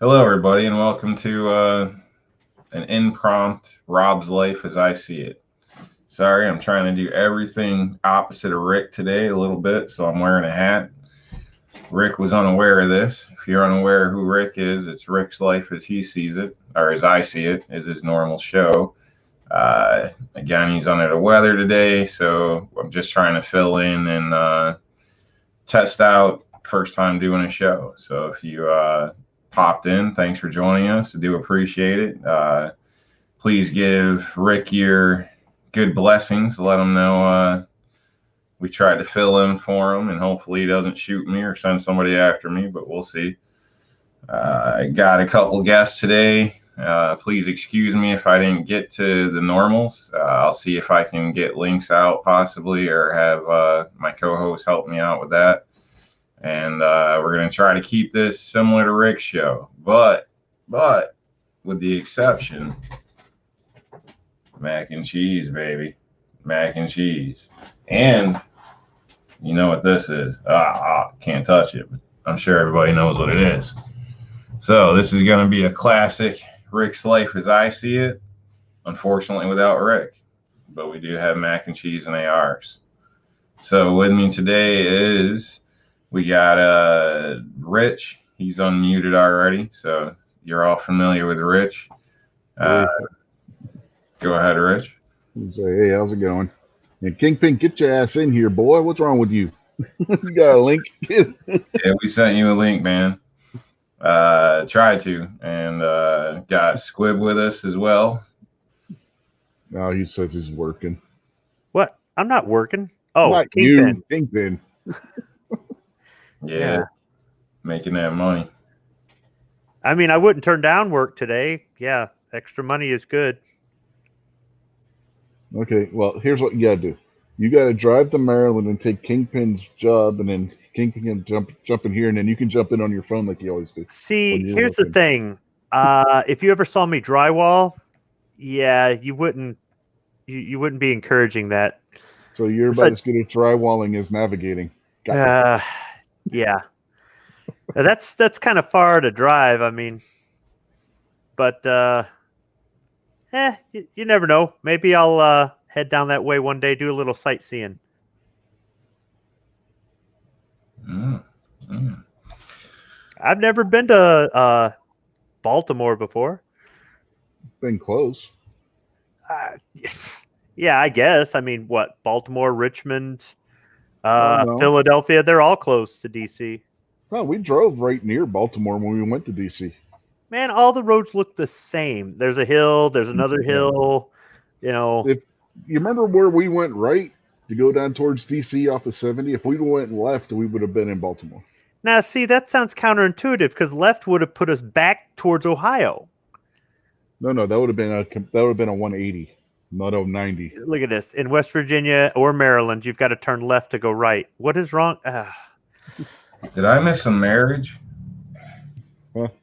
Hello, everybody, and welcome to an impromptu Rob's Life as I See It. Sorry, I'm trying to do everything opposite of Rick today a little bit, so I'm wearing a hat. Rick was unaware of this. If you're unaware who Rick is, it's Rick's Life as he sees it, or as I see it, is his normal show. Again, he's under the weather today, so I'm just trying to fill in and test out first time doing a show. So if you popped in, thanks for joining us. I do appreciate it. Please give Rick your good blessings. Let him know we tried to fill in for him, and hopefully he doesn't shoot me or send somebody after me, but we'll see. I got a couple guests today. Please excuse me if I didn't get to the normals. I'll see if I can get links out possibly, or have my co-host help me out with that. And we're going to try to keep this similar to Rick's show, but with the exception, mac and cheese, baby, mac and cheese. And you know what this is? Can't touch it, but I'm sure everybody knows what it is. So this is going to be a classic Rick's Life as I see it. Unfortunately, without Rick, but we do have mac and cheese and ARs. So with me today is we got Rich. He's unmuted already, so you're all familiar with Rich. Go ahead, Rich. Say, hey, how's it going? And Kingpin, get your ass in here, boy. What's wrong with you? You got a link? Yeah, we sent you a link, man. Tried to, and got Squib with us as well. No, he says he's working. What? I'm not working. Oh, not Kingpin. You, Kingpin. Yeah, making that money. I mean, I wouldn't turn down work today. Yeah, extra money is good. Okay, well, here's what you gotta do. You gotta drive to Maryland and take Kingpin's job, and then Kingpin can jump in here, and then you can jump in on your phone like you always do. See, here's the thing. If you ever saw me drywall, yeah, you wouldn't be encouraging that. So you're about as good at drywalling as navigating. Yeah. That's kind of far to drive. I mean, but you never know. Maybe I'll head down that way one day, do a little sightseeing. I've never been to Baltimore before. Been close. Yeah, I guess. I mean, what? Baltimore, Richmond, Philadelphia, they're all close to D.C. No, we drove right near Baltimore when we went to D.C. Man, all the roads look the same. There's a hill, there's another hill, you know. If you remember where we went right to go down towards D.C. off of 70, if we went left, we would have been in Baltimore. Now, see, that sounds counterintuitive because left would have put us back towards Ohio. No, that would have been a 180, not a 90. Look at this. In West Virginia or Maryland, you've got to turn left to go right. What is wrong? Did I miss a marriage?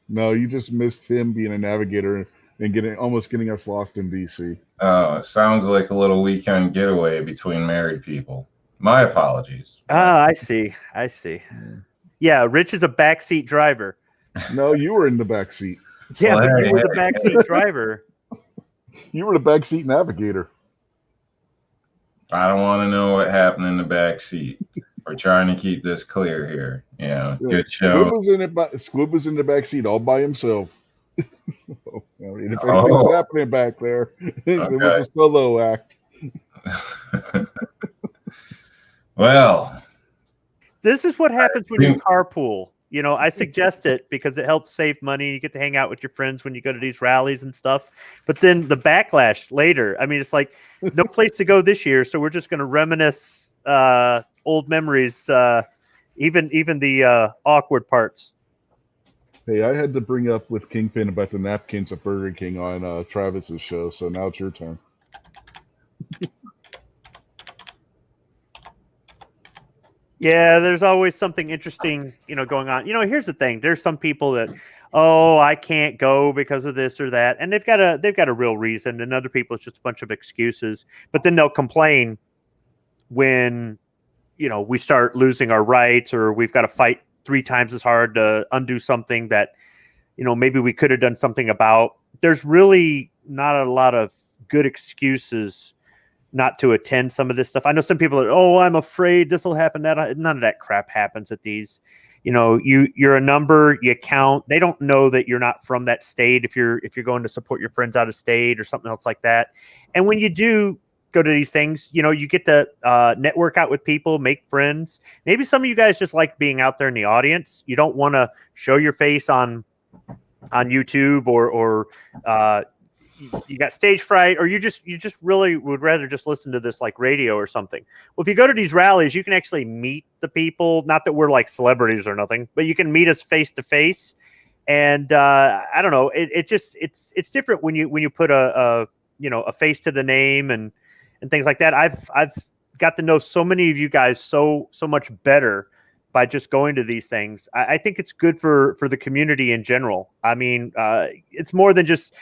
No, you just missed him being a navigator and almost getting us lost in DC. Oh, it sounds like a little weekend getaway between married people. My apologies. I see. Yeah, Rich is a backseat driver. No, you were in the back seat. Yeah, but you were the backseat driver. You were the backseat navigator. I don't want to know what happened in the back seat. We're trying to keep this clear here. Yeah, good show. Squib was in the back seat all by himself. So, I mean, if anything's happening back there, it was a solo act. Well, this is what happens when you carpool. You know, I suggest it because it helps save money. You get to hang out with your friends when you go to these rallies and stuff. But then the backlash later, I mean, it's like no place to go this year, so we're just going to reminisce old memories, even the awkward parts. Hey, I had to bring up with Kingpin about the napkins at Burger King on Travis's show, so now it's your turn. Yeah, there's always something interesting, going on. Here's the thing. There's some people that, I can't go because of this or that. And they've got a real reason. And other people, it's just a bunch of excuses. But then they'll complain when, we start losing our rights or we've got to fight 3 times as hard to undo something that maybe we could have done something about. There's really not a lot of good excuses not to attend some of this stuff. I know some people are, oh, I'm afraid this will happen. None of that crap happens at these. You're a number, you count. They don't know that you're not from that state if you're going to support your friends out of state or something else like that. And when you do go to these things, you get to network out with people, make friends. Maybe some of you guys just like being out there in the audience. You don't want to show your face on YouTube or you got stage fright, or you just really would rather just listen to this like radio or something. Well, if you go to these rallies, you can actually meet the people. Not that we're like celebrities or nothing, but you can meet us face to face. And I don't know, it's different when you put a face to the name and things like that. I've got to know so many of you guys so much better by just going to these things. I think it's good for the community in general. I mean, it's more than just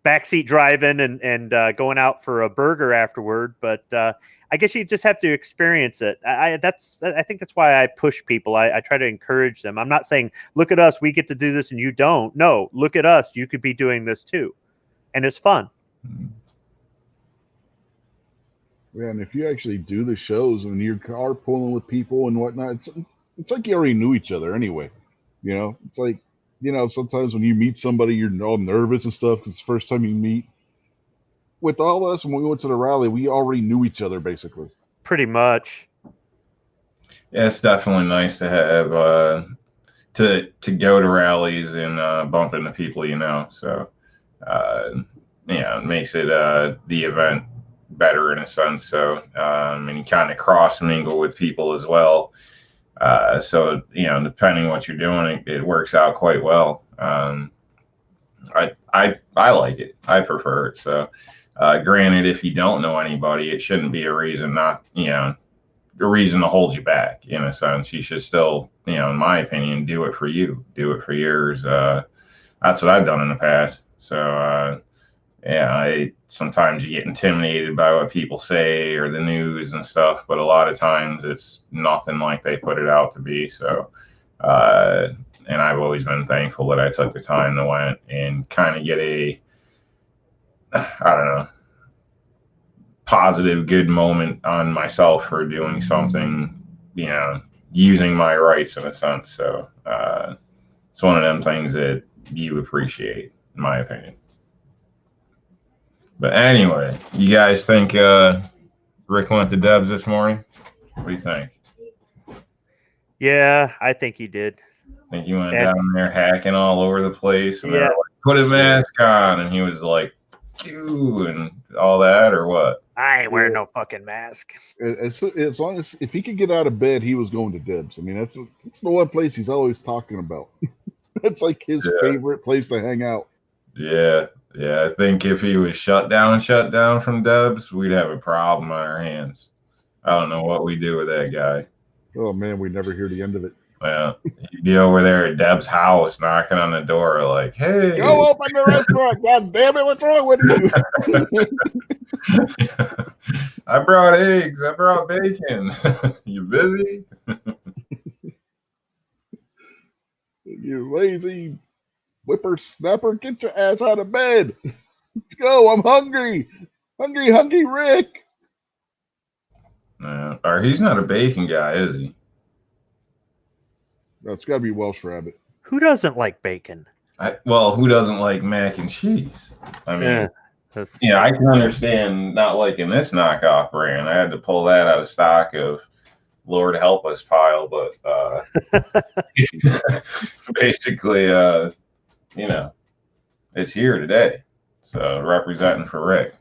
backseat driving and going out for a burger afterward. But I guess you just have to experience it. I think that's why I push people. I try to encourage them. I'm not saying, look at us, we get to do this and you don't. No, look at us, you could be doing this too. And it's fun. Yeah, and if you actually do the shows and you're carpooling with people and whatnot, it's like you already knew each other anyway. It's like, sometimes when you meet somebody, you're all nervous and stuff because it's the first time you meet. With all of us, when we went to the rally, we already knew each other, basically. Pretty much. Yeah, it's definitely nice to have to go to rallies and bump into people So, it makes it the event better in a sense. So, and you kind of cross mingle with people as well. So, depending what you're doing, it works out quite well. I like it. I prefer it. So, granted, if you don't know anybody, it shouldn't be a reason a reason to hold you back in a sense. You should still, in my opinion, do it for you, do it for yours. That's what I've done in the past. So, sometimes you get intimidated by what people say or the news and stuff, but a lot of times it's nothing like they put it out to be. So, and I've always been thankful that I took the time to went and kind of get a, positive, good moment on myself for doing something, using my rights in a sense. So, it's one of them things that you appreciate, in my opinion. But anyway, you guys think Rick went to Debs this morning? What do you think? Yeah, I think he did. I think he went down there hacking all over the place, and they were like, "Put a mask on," and he was like, "Ew," and all that, or what? I ain't wearing no fucking mask. As long as if he could get out of bed, he was going to Debs. I mean, that's the one place he's always talking about. That's like his favorite place to hang out. Yeah. Yeah, I think if he was shut down from Debs, we'd have a problem on our hands. I don't know what we do with that guy. Oh man, we never hear the end of it. Well, he'd be over there at Deb's house knocking on the door like, "Hey, go open the restaurant, god damn it, what's wrong with you?" I brought eggs, I brought bacon. You busy? You lazy whippersnapper, get your ass out of bed. Go, I'm hungry. Hungry Rick. Or he's not a bacon guy, is he? No, it's got to be Welsh Rabbit. Who doesn't like bacon? Who doesn't like mac and cheese? I mean, I can understand not liking this knockoff brand. I had to pull that out of stock of Lord help us pile, but basically, it's here today. So representing for Rick.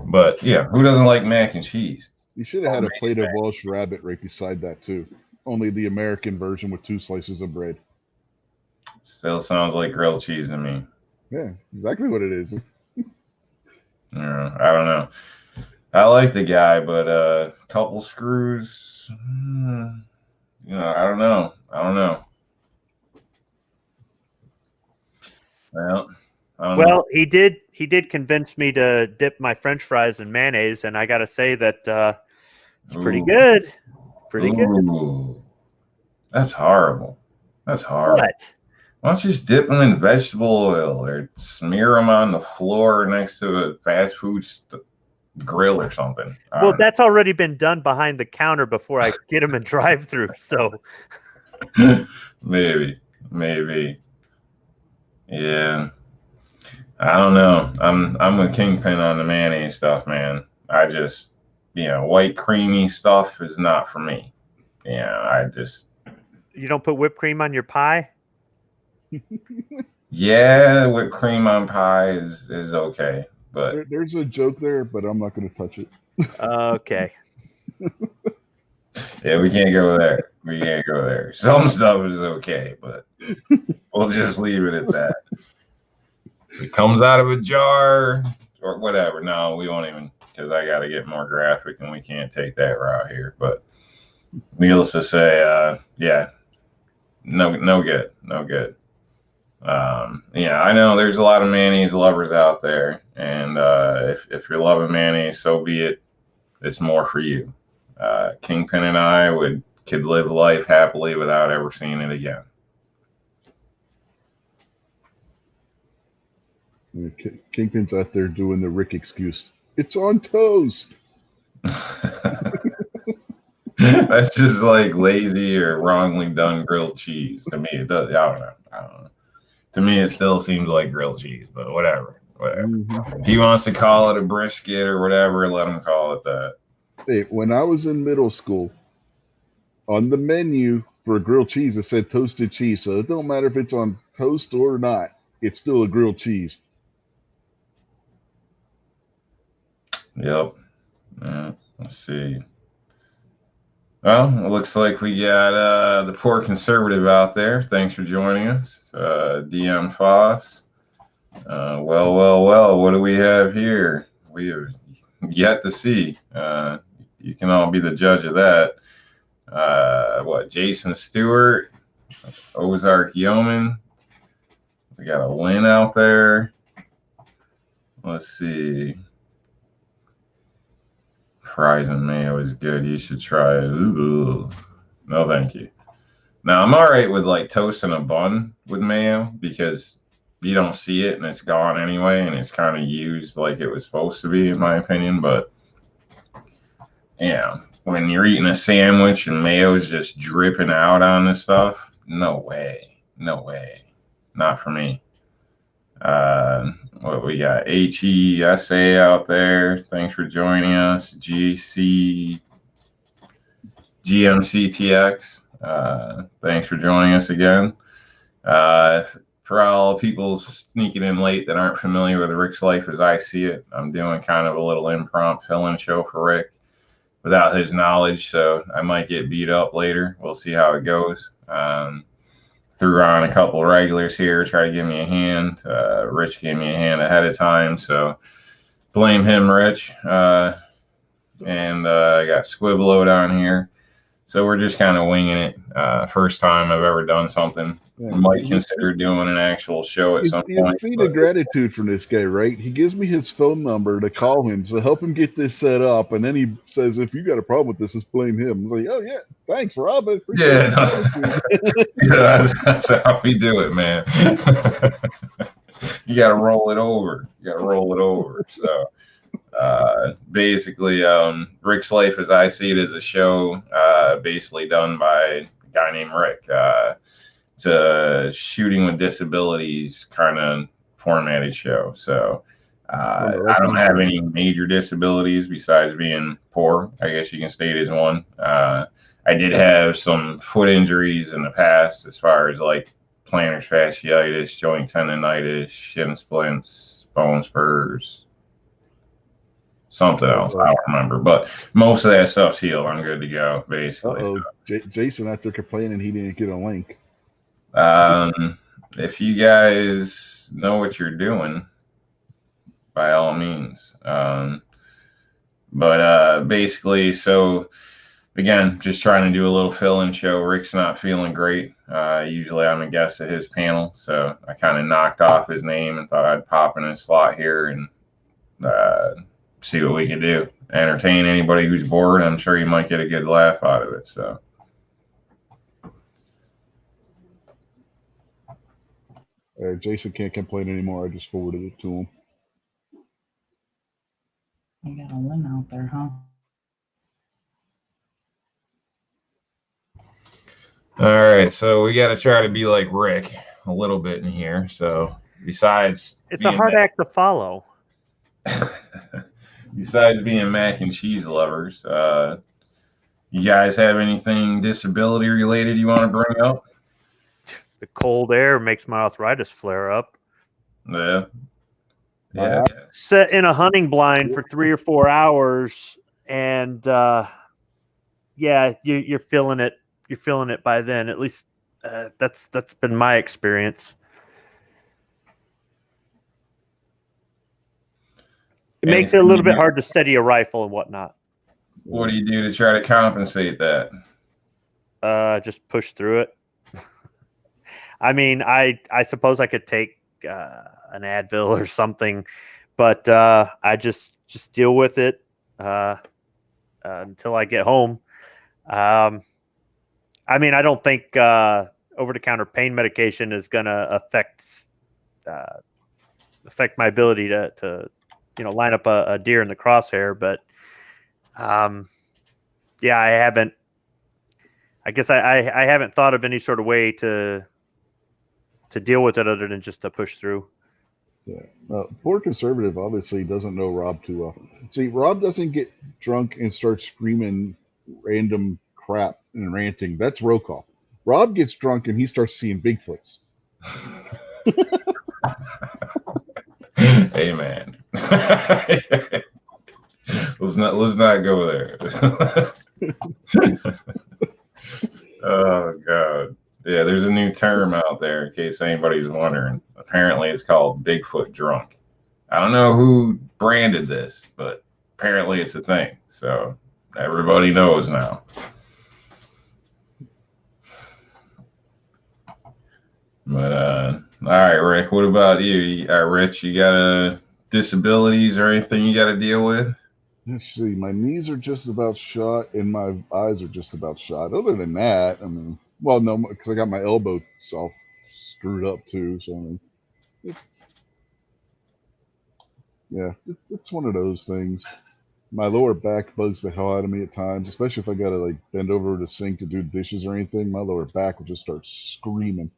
But yeah, who doesn't like mac and cheese? You should have had a plate of Welsh Rabbit right beside that too. Only the American version with 2 slices of bread. Still sounds like grilled cheese to me. Yeah, exactly what it is. I don't know. I like the guy, but a couple screws, I don't know. Well, he did convince me to dip my French fries in mayonnaise, and I got to say that it's pretty good. Pretty good. That's horrible. That's horrible. Why don't you just dip them in vegetable oil or smear them on the floor next to a fast food grill or something? Well, that's already been done behind the counter before I get them in drive-through. So maybe. Yeah. I don't know. I'm with Kingpin on the mayonnaise stuff, man. I just, white creamy stuff is not for me. You don't put whipped cream on your pie? Yeah, whipped cream on pie is okay, but There's a joke there, but I'm not going to touch it. Okay. yeah, we can't go there. Some stuff is okay, but we'll just leave it at that. It comes out of a jar or whatever. No, we won't even, because I got to get more graphic and we can't take that route here. But needless to say, yeah, no good. Yeah, I know there's a lot of mayonnaise lovers out there, and if you're loving mayonnaise, so be it. It's more for you. Kingpin and I could live life happily without ever seeing it again. Kingpin's out there doing the Rick excuse. It's on toast. That's just like lazy or wrongly done grilled cheese to me. It does. I don't know. To me, it still seems like grilled cheese, but whatever. Mm-hmm. If he wants to call it a brisket or whatever, let him call it that. Hey, when I was in middle school, on the menu for grilled cheese, it said toasted cheese. So it don't matter if it's on toast or not. It's still a grilled cheese. Yep. Let's see. Well, it looks like we got the poor conservative out there. Thanks for joining us, DM Foss. Well. What do we have here? We have yet to see. You can all be the judge of that. Jason Stewart, Ozark Yeoman. We got a Lynn out there. Let's see. Fries and mayo is good. You should try it. Ooh. No, thank you. Now, I'm all right with like toast and a bun with mayo because you don't see it and it's gone anyway, and it's kind of used like it was supposed to be, in my opinion. But yeah, when you're eating a sandwich and mayo's just dripping out on this stuff, no way. Not for me. What we got? HESA out there. Thanks for joining us. GMCTX. Thanks for joining us again. For all people sneaking in late that aren't familiar with Rick's Life as I see it, I'm doing kind of a little impromptu fill-in show for Rick without his knowledge, so I might get beat up later. We'll see how it goes. Threw on a couple of regulars here, try to give me a hand. Rich gave me a hand ahead of time, so blame him, Rich. And I got Squiblo down here. So we're just kind of winging it. First time I've ever done something. Yeah. Might consider doing an actual show at some point. You see the gratitude from this guy, right? He gives me his phone number to call him to help him get this set up, and then he says, "If you got a problem with this, just blame him." I'm like, "Oh yeah, thanks, Rob." Yeah, that's how we do it, man. You got to roll it over. So. Basically, Rick's Life as I see it is a show basically done by a guy named Rick. It's a shooting with disabilities kind of formatted show. So I don't have any major disabilities besides being poor. I guess you can state as one. I did have some foot injuries in the past as far as like plantar fasciitis, joint tendonitis, shin splints, bone spurs. Something else, I don't remember, but most of that stuff's healed. I'm good to go, basically. So. Jason out there complaining he didn't get a link. If you guys know what you're doing, by all means. But basically, so again, just trying to do a little fill-in show. Rick's not feeling great. Usually I'm a guest at his panel, so I kind of knocked off his name and thought I'd pop in his slot here and see what we could do. Entertain anybody who's bored. I'm sure you might get a good laugh out of it. So Jason can't complain anymore. I just forwarded it to him. You got a win out there, huh? All right, so we got to try to be like Rick a little bit in here. So besides, It's a hard act to follow. besides being mac and cheese lovers, you guys have anything disability related you want to bring up? The cold air makes my arthritis flare up. Yeah. Set in a hunting blind for 3 or 4 hours, and you're feeling it. You're feeling it by then. At least that's been my experience. It makes it a little bit hard to steady a rifle and whatnot. What do you do to try to compensate that? Just push through it. I mean, I suppose I could take an Advil or something, but I just deal with it until I get home. I mean, I don't think over-the-counter pain medication is going to affect my ability to line up a deer in the crosshair. But I haven't. I guess I haven't thought of any sort of way to deal with it other than just to push through. Yeah. Poor conservative obviously doesn't know Rob too well. See, Rob doesn't get drunk and start screaming random crap and ranting. That's roll call. Rob gets drunk and he starts seeing Bigfoots. Hey man. let's not go there. Oh god. Yeah, there's a new term out there in case anybody's wondering. Apparently it's called Bigfoot drunk. I don't know who branded this, but apparently it's a thing. So everybody knows now. But all right, Rick, what about you? Rich, you got disabilities or anything you got to deal with? Let's see, my knees are just about shot and my eyes are just about shot. Other than that, I mean, well, no, because I got my elbow all screwed up too. So I mean, it's one of those things. My lower back bugs the hell out of me at times, especially if I got to like bend over the sink to do dishes or anything. My lower back will just start screaming.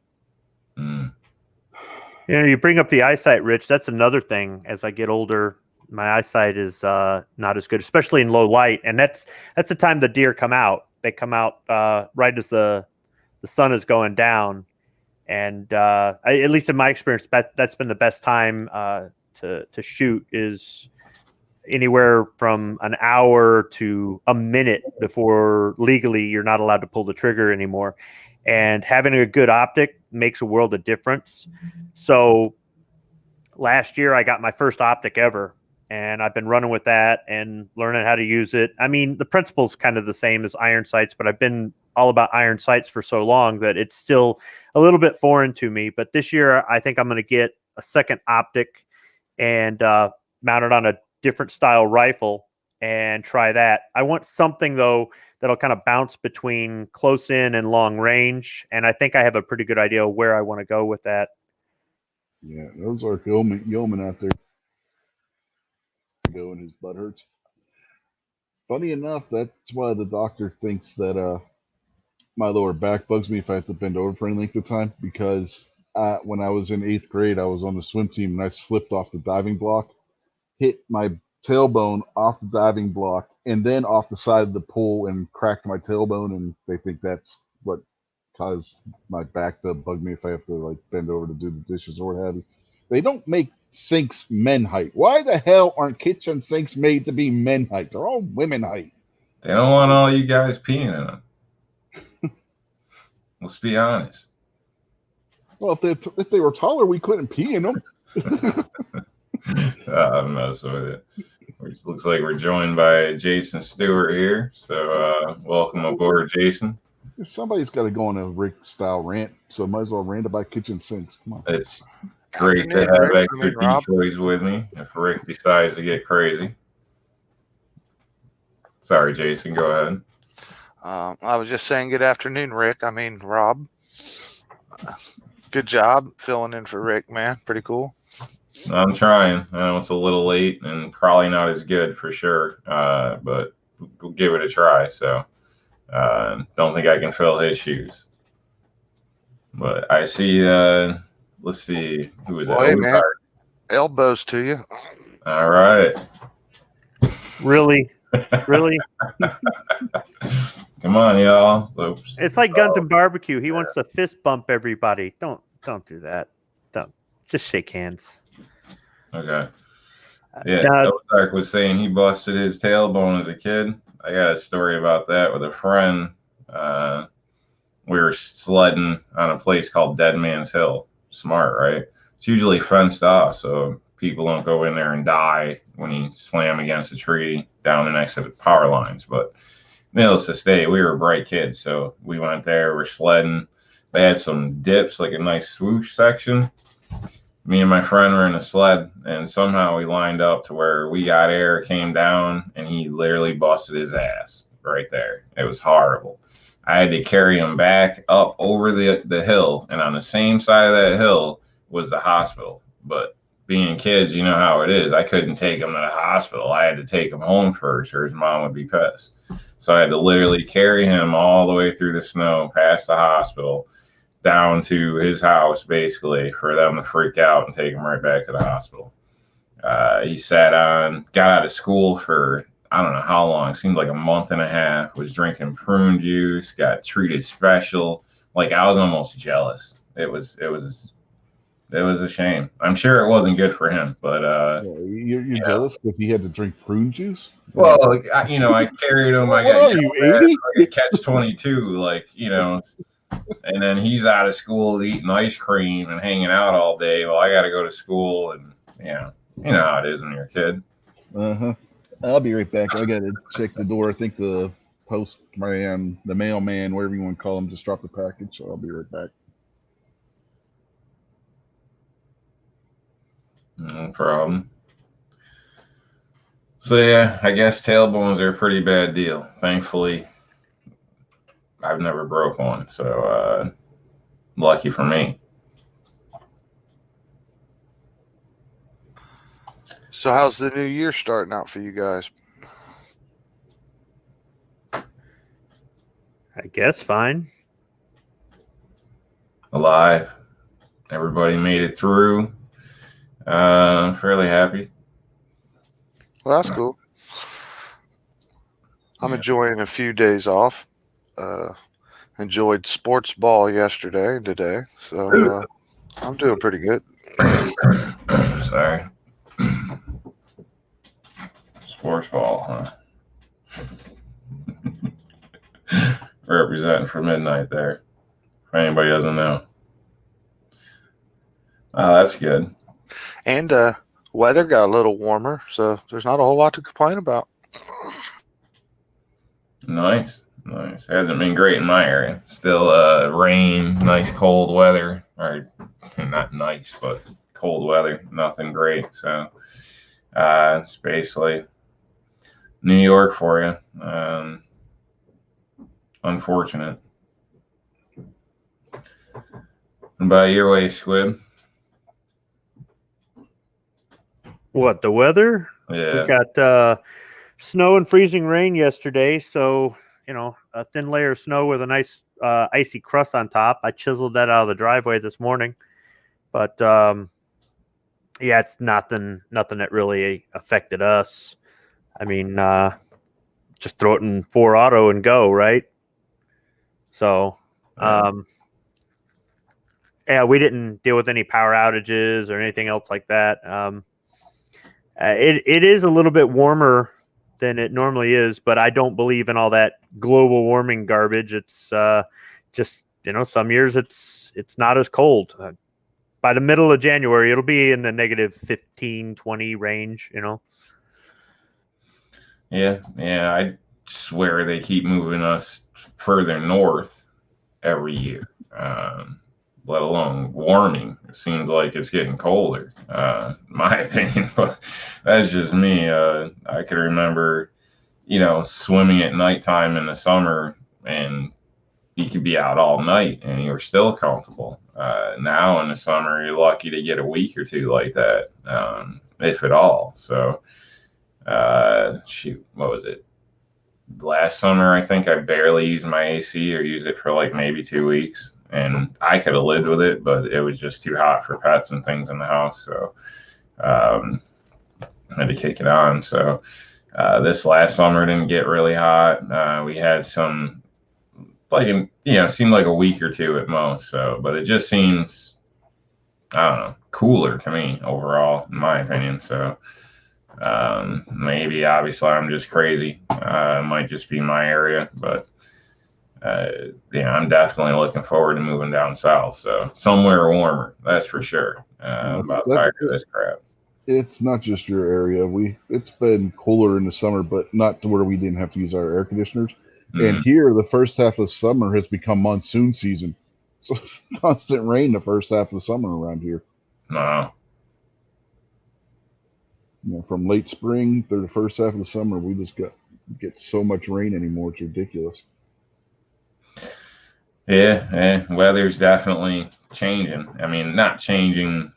You bring up the eyesight, Rich. That's another thing. As I get older, my eyesight is not as good, especially in low light. And that's the time the deer come out. They come out right as the sun is going down. And at least in my experience, that's been the best time to shoot, is anywhere from an hour to a minute before legally you're not allowed to pull the trigger anymore. And having a good optic makes a world of difference. So last year I got my first optic ever, and I've been running with that and learning how to use it. I mean, the principle's kind of the same as iron sights, but I've been all about iron sights for so long that it's still a little bit foreign to me. But this year I think I'm going to get a second optic and mount it on a different style rifle and try that. I want something though that'll kind of bounce between close in and long range. And I think I have a pretty good idea where I want to go with that. Yeah, those are yeomen out there going, his butt hurts. Funny enough, that's why the doctor thinks that my lower back bugs me if I have to bend over for any length of time, because when I was in 8th grade, I was on the swim team and I slipped off the diving block, hit my tailbone off the diving block and then off the side of the pool and cracked my tailbone, and they think that's what caused my back to bug me if I have to like bend over to do the dishes or what have you. They don't make sinks men height. Why the hell aren't kitchen sinks made to be men height? They're all women height. They don't want all you guys peeing in them. Let's be honest. Well, if they were taller, we couldn't pee in them. I'm messing with it. It looks like we're joined by Jason Stewart here. So welcome aboard, Jason. Somebody's got to go on a Rick style rant, so might as well rant about kitchen sinks. Come on. It's great to have extra decoys with me if Rick decides to get crazy. Sorry, Jason, go ahead. I was just saying good afternoon, Rick. I mean, Rob. Good job filling in for Rick, man. Pretty cool. I'm trying. I know it's a little late and probably not as good for sure, but we'll give it a try. So don't think I can fill his shoes. But I see, let's see, who is Well, that? hey, man. Elbows to you. All right. Really, really. Come on, y'all. Oops. It's like Guns and Barbecue. He wants to fist bump everybody. Don't do that. Don't. Just shake hands. Okay. Yeah, Ozark was saying he busted his tailbone as a kid. I got a story about that with a friend. We were sledding on a place called Dead Man's Hill. Smart, right? It's usually fenced off, so people don't go in there and die when you slam against a tree down next to the power lines. But needless to say, we were bright kids, so we went there. We're sledding. They had some dips, like a nice swoosh section. Me and my friend were in a sled, and somehow we lined up to where we got air, came down, and he literally busted his ass right there. It was horrible. I had to carry him back up over the hill, and on the same side of that hill was the hospital. But being kids, you know how it is. I couldn't take him to the hospital. I had to take him home first, or his mom would be pissed. So I had to literally carry him all the way through the snow, past the hospital, down to his house, basically, for them to freak out and take him right back to the hospital. He got out of school for, I don't know how long, it seemed like a month and a half, was drinking prune juice, got treated special. Like, I was almost jealous. It was a shame. I'm sure it wasn't good for him, but you're jealous because he had to drink prune juice. Well, I carried him. I got you 80? like a catch-22, like, and then he's out of school eating ice cream and hanging out all day. Well, I got to go to school, and you know how it is when you're a kid. I'll be right back. I got to check the door. I think the postman, the mailman, whatever you want to call him, just dropped the package. So I'll be right back. No problem. So yeah, I guess tailbones are a pretty bad deal. Thankfully, I've never broke one, so lucky for me. So how's the new year starting out for you guys? I guess fine. Alive. Everybody made it through. Fairly happy. Well, that's cool. I'm enjoying a few days off. Enjoyed sports ball yesterday and today, so I'm doing pretty good. Sorry. Sports ball, huh? Representing for midnight there. If anybody doesn't know. Oh, that's good. And weather got a little warmer, so there's not a whole lot to complain about. Nice. It hasn't been great in my area. Still rain, nice cold weather. Or not nice, but cold weather. Nothing great. So it's basically New York for you. Unfortunate. And by your way, Squib. What, the weather? Yeah. We got snow and freezing rain yesterday, so a thin layer of snow with a nice icy crust on top. I chiseled that out of the driveway this morning, but yeah, it's nothing that really affected us. I mean, just throw it in 4 auto and go, right? So yeah, we didn't deal with any power outages or anything else like that. It is a little bit warmer than it normally is, but I don't believe in all that global warming garbage. It's just, some years it's not as cold. By the middle of January, it'll be in the negative 15, 20 range, Yeah, I swear they keep moving us further north every year. Let alone warming. It seems like it's getting colder, my opinion, but that's just me. I can remember, swimming at nighttime in the summer, and you could be out all night and you're still comfortable. now in the summer, you're lucky to get a week or two like that, if at all. So, shoot, what was it? Last summer, I think I barely used my AC or used it for like maybe 2 weeks. And I could have lived with it, but it was just too hot for pets and things in the house. So I had to kick it on. So this last summer didn't get really hot. We had some, seemed like a week or two at most. So, but it just seems, I don't know, cooler to me overall, in my opinion. So maybe obviously I'm just crazy. It might just be my area, but I'm definitely looking forward to moving down south. So somewhere warmer, that's for sure. I'm about tired of this crap. It's not just your area. It's been cooler in the summer, but not to where we didn't have to use our air conditioners. Mm-hmm. And here, the first half of summer has become monsoon season. So constant rain the first half of the summer around here. Wow. From late spring through the first half of the summer, we just get so much rain anymore. It's ridiculous. Yeah, weather's definitely changing. I mean, not changing,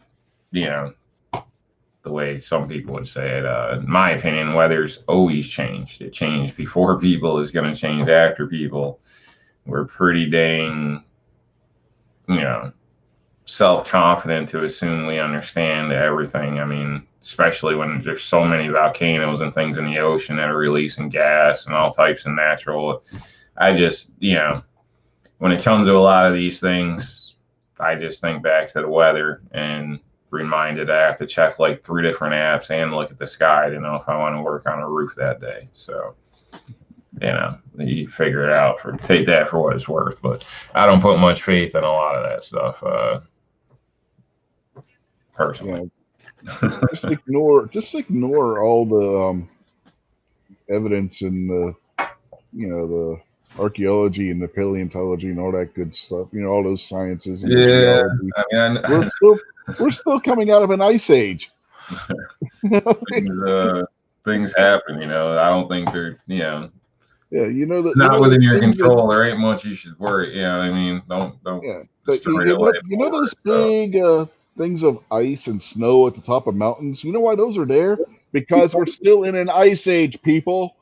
the way some people would say it. In my opinion, weather's always changed. It changed before people, is going to change after people. We're pretty dang, self-confident to assume we understand everything. I mean, especially when there's so many volcanoes and things in the ocean that are releasing gas and all types of natural. I just, when it comes to a lot of these things, I just think back to the weather and reminded I have to check like 3 different apps and look at the sky to know if I want to work on a roof that day. So, you figure it out. Take that for what it's worth. But I don't put much faith in a lot of that stuff, personally. Yeah. Just ignore all the evidence in the archaeology and the paleontology and all that good stuff. All those sciences. And geology. I mean, we're still coming out of an ice age. Things happen. I don't think they're Yeah, not within your control. There ain't much you should worry. I mean, don't. Yeah, but those big things of ice and snow at the top of mountains. You know why those are there? Because we're still in an ice age, people.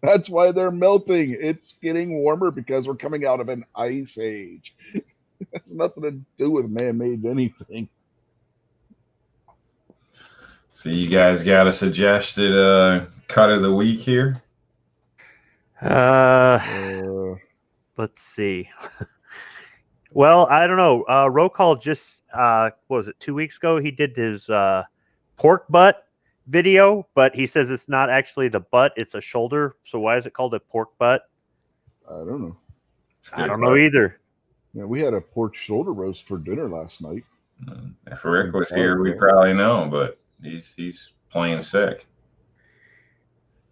That's why they're melting. It's getting warmer because we're coming out of an ice age. That's nothing to do with man-made anything. So you guys got a suggested cut of the week here? Let's see. Well, I don't know. Rocall just what was it, 2 weeks ago? He did his pork butt video, but he says it's not actually the butt, it's a shoulder. So why is it called a pork butt? I don't know. I don't know either. Yeah, we had a pork shoulder roast for dinner last night. If Rick was here, we'd probably know, but he's playing sick.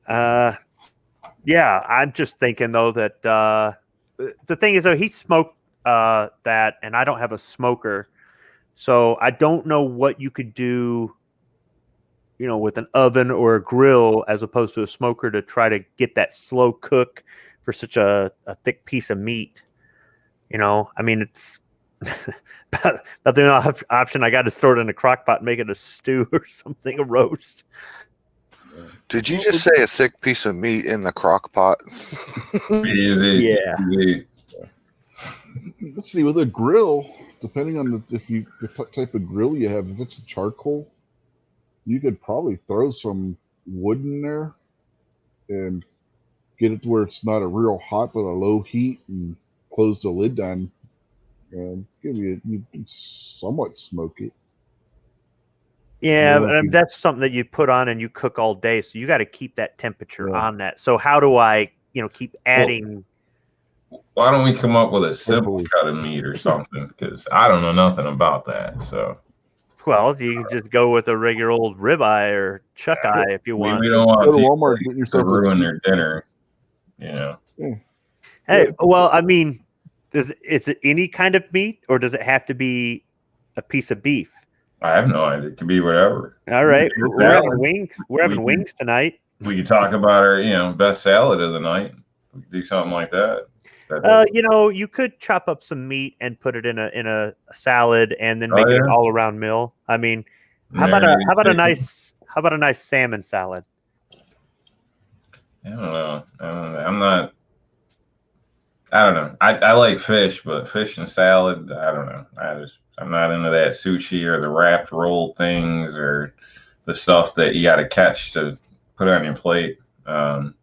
Yeah, I'm just thinking though that the thing is though, he smoked that, and I don't have a smoker, so I don't know what you could do, with an oven or a grill as opposed to a smoker to try to get that slow cook for such a thick piece of meat. I mean, it's about the option. I got to throw it in a crock pot and make it a stew or something, a roast. Did you just say a thick piece of meat in the crock pot? Easy. Yeah. Easy. Let's see, with a grill, depending on the type of grill you have, if it's a charcoal, you could probably throw some wood in there and get it to where it's not a real hot but a low heat, and close the lid down, and you can somewhat smoke it. Yeah, but that's something that you put on and you cook all day, so you got to keep that temperature on that. So how do I, keep adding? Why don't we come up with a simple cut of meat or something? Because I don't know nothing about that. So, well, you can just go with a regular old ribeye or chuck eye if you want. We don't want Go to people Walmart, get yourself to ruin their dinner. Yeah. Hey, well, I mean, is it any kind of meat, or does it have to be a piece of beef? I have no idea. It could be whatever. All right, we're having wings. We're having wings tonight. We could talk about our, best salad of the night. We could do something like that. You could chop up some meat and put it in a salad and then Oh, make it an yeah? all around meal. I mean, Marinated how about a chicken? nice salmon salad? I don't know. I don't know. I like fish, but fish and salad, I don't know. I'm not into that sushi or the wrapped roll things or the stuff that you got to catch to put on your plate. But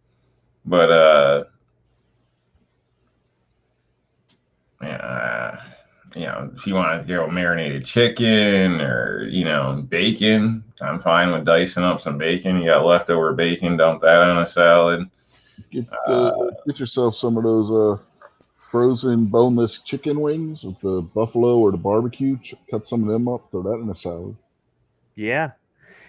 yeah, if you want to go marinated chicken or bacon, I'm fine with dicing up some bacon. You got leftover bacon, dump that on a salad. Get yourself some of those frozen boneless chicken wings with the buffalo or the barbecue. Cut some of them up, throw that in a salad. Yeah.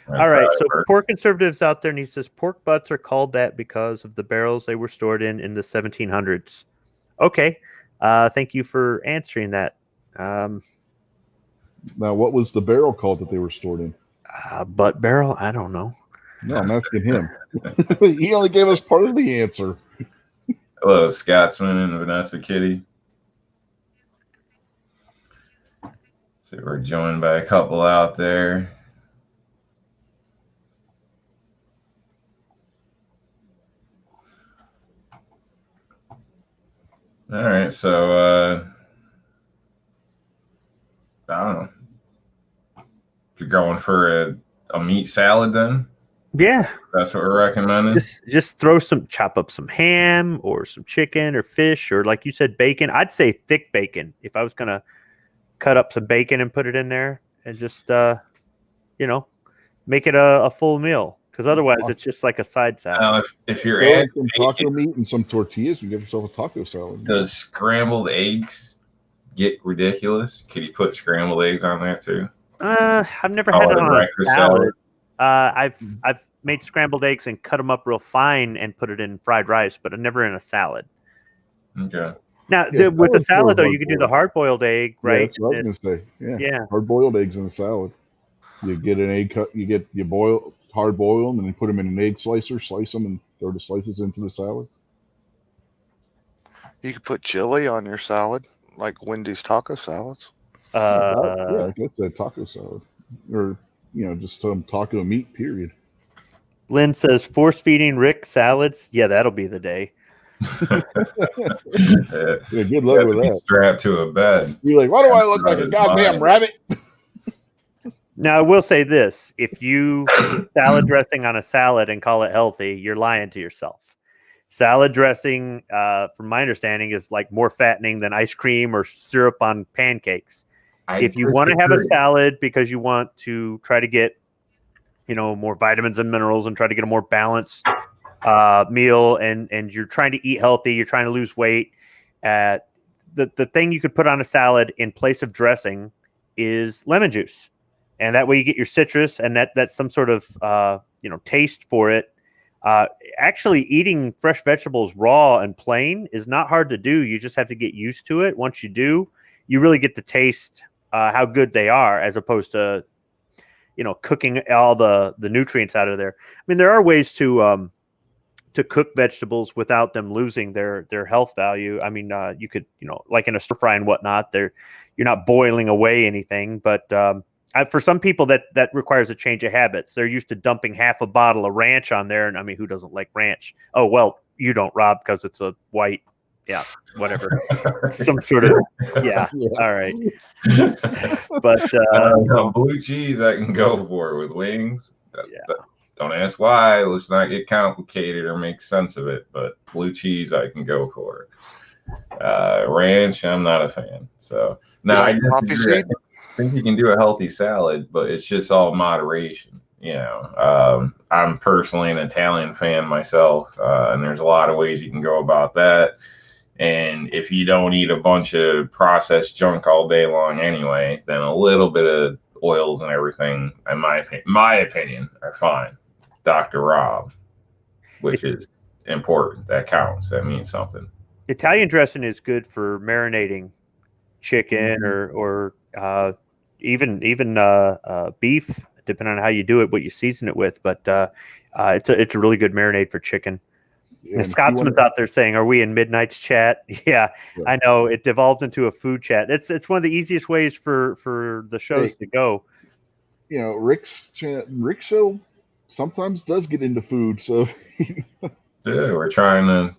That's All right. probably So perfect. pork conservatives out there, and he says pork butts are called that because of the barrels they were stored in the 1700s. Okay. Thank you for answering that. Now, what was the barrel called that they were stored in? Butt barrel? I don't know. No, I'm asking him. He only gave us part of the answer. Hello, Scotsman and Vanessa Kitty. So we're joined by a couple out there. All right, so I don't know. You're going for a meat salad then? Yeah. That's what we're recommending. Just chop up some ham or some chicken or fish or, like you said, bacon. I'd say thick bacon if I was gonna cut up some bacon and put it in there and just make it a full meal, because otherwise it's just like a side salad. Now, if you're Throw in adding some taco meat and some tortillas, you get yourself a taco salad. does scrambled eggs get ridiculous? Could you put scrambled eggs on there too? I've never Call had it it a on a breakfast salad. I've made scrambled eggs and cut them up real fine and put it in fried rice, but never in a salad. Okay. Now, Yeah, with the salad's salad more though, you could do the hard-boiled egg, Yeah, right? that's what I was gonna say. Yeah. Hard-boiled eggs in a salad. You get an egg cut. You hard boil them, and then put them in an egg slicer. Slice them and throw the slices into the salad. You could put chili on your salad, like Wendy's taco salads. Yeah, I guess a taco salad, or just some taco meat. Period. Lynn says force feeding Rick salads. Yeah, that'll be the day. Yeah, good luck with that. Strapped to a bed. You're like, why do I look like a goddamn rabbit? Now, I will say this: if you put salad dressing on a salad and call it healthy, you're lying to yourself. Salad dressing, from my understanding, is like more fattening than ice cream or syrup on pancakes. If you want to have a salad because you want to try to get, more vitamins and minerals and try to get a more balanced meal, and you're trying to eat healthy, you're trying to lose weight, the thing you could put on a salad in place of dressing is lemon juice. And that way you get your citrus, and that's some sort of taste for it. Actually, eating fresh vegetables raw and plain is not hard to do. You just have to get used to it. Once you do, you really get to taste how good they are, as opposed to cooking all the nutrients out of there. I mean, there are ways to cook vegetables without them losing their health value. I mean, you could like in a stir fry and whatnot, you're not boiling away anything, but for some people that requires a change of habits. They're used to dumping half a bottle of ranch on there, and I mean, who doesn't like ranch? Oh well, you don't, Rob, because it's a white, whatever, some sort of all right. But blue cheese I can go for with wings. Don't ask why. Let's not get complicated or make sense of it. But blue cheese I can go for. Ranch I'm not a fan. So now I think you can do a healthy salad, but it's just all moderation. I'm personally an Italian fan myself, and there's a lot of ways you can go about that. And if you don't eat a bunch of processed junk all day long anyway, then a little bit of oils and everything, in my opinion, are fine. Dr. Rob, which is important. That counts. That means something. Italian dressing is good for marinating chicken or even beef, depending on how you do it, what you season it with. But it's a really good marinade for chicken. And The if you Scotsman's wanna- out there saying, "Are we in Midnight's chat?" Yeah, Yeah. I know it devolved into a food chat. It's one of the easiest ways for the shows Hey. to go. you know, Rick's show sometimes does get into food, so Yeah, we're trying to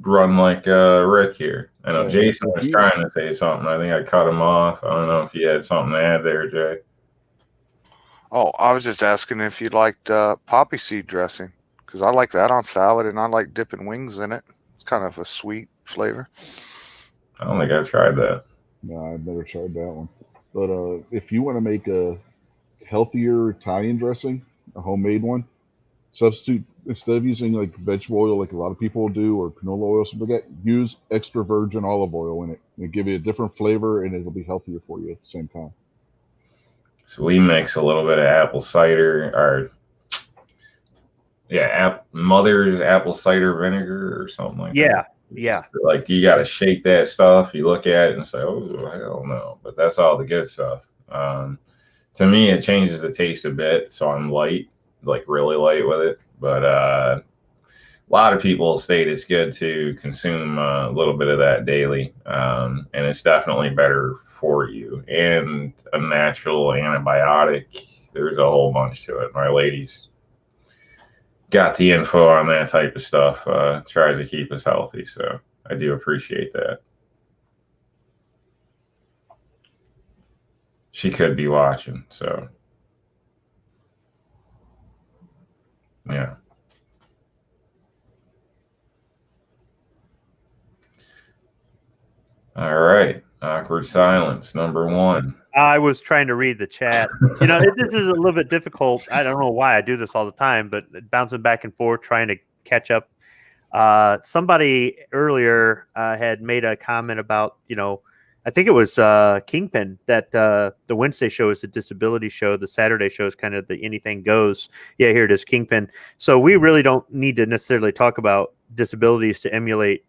run like Rick here. I know Yeah, Jason if was you- trying to say something. I think I cut him off. I don't know if you had something to add there, Jay. Oh, I was just asking if you liked poppy seed dressing, because I like that on salad, and I like dipping wings in it. It's kind of a sweet flavor. I don't think I've tried that. no, I've never tried that one. But if you want to make a healthier Italian dressing, a homemade one, substitute instead of using like vegetable oil like a lot of people do or canola oil, something like that, use extra virgin olive oil in it. It'll give you a different flavor and it'll be healthier for you at the same time. So we mix a little bit of apple cider, or Mother's apple cider vinegar or something like Yeah, that. yeah. Like you got to shake that stuff. You look at it and say, "Oh hell no!" But that's all the good stuff. To me, it changes the taste a bit, so I'm light, like really light with it. But a lot of people state it's good to consume a little bit of that daily, and it's definitely better for you and a natural antibiotic. There's a whole bunch to it. My lady's got the info on that type of stuff. Tries to keep us healthy, so I do appreciate that. She could be watching, so yeah. All right. Awkward silence, number one. I was trying to read the chat. This is a little bit difficult. I don't know why I do this all the time, but bouncing back and forth, trying to catch up. Somebody earlier had made a comment about, I think it was Kingpin, that the Wednesday show is the disability show. The Saturday show is kind of the anything goes. Yeah, here it is, Kingpin. So we really don't need to necessarily talk about disabilities to emulate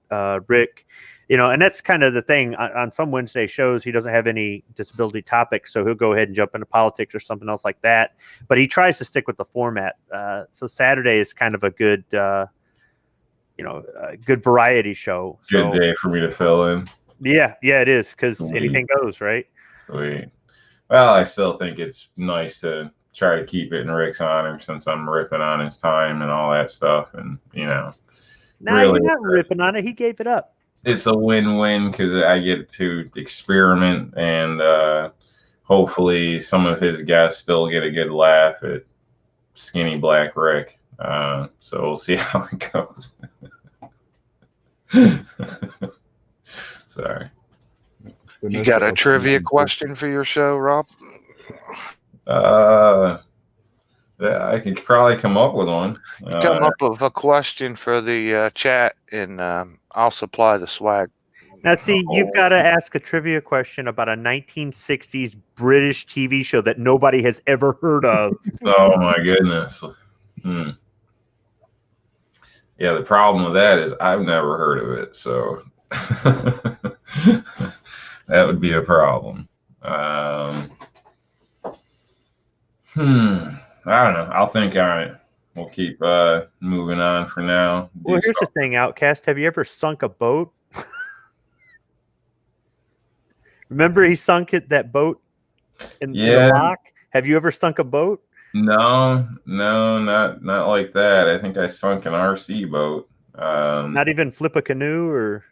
Rick. And that's kind of the thing on some Wednesday shows. He doesn't have any disability topics, so he'll go ahead and jump into politics or something else like that. But he tries to stick with the format. So Saturday is kind of a good, a good variety show. Good day for me to fill in. Yeah, it is, because Sweet. anything goes, right? Sweet. Well, I still think it's nice to try to keep it in Rick's honor since I'm ripping on his time and all that stuff, and No, really, you're not ripping on it. He gave it up. it's a win-win because I get to experiment and hopefully some of his guests still get a good laugh at skinny black Rick. So we'll see how it goes. Sorry. You got a trivia question for your show, Rob? Yeah, I could probably come up with one. Come up with a question for the chat, and I'll supply the swag. Now, see, you've got to ask a trivia question about a 1960s British TV show that nobody has ever heard of. Oh my goodness. Yeah, the problem with that is I've never heard of it, so that would be a problem. I don't know. I'll think on it. We'll keep moving on for now. Well, here's the thing, Outcast. Have you ever sunk a boat? Remember he sunk that boat in the lock? Have you ever sunk a boat? No, not like that. I think I sunk an RC boat. Not even flip a canoe, or?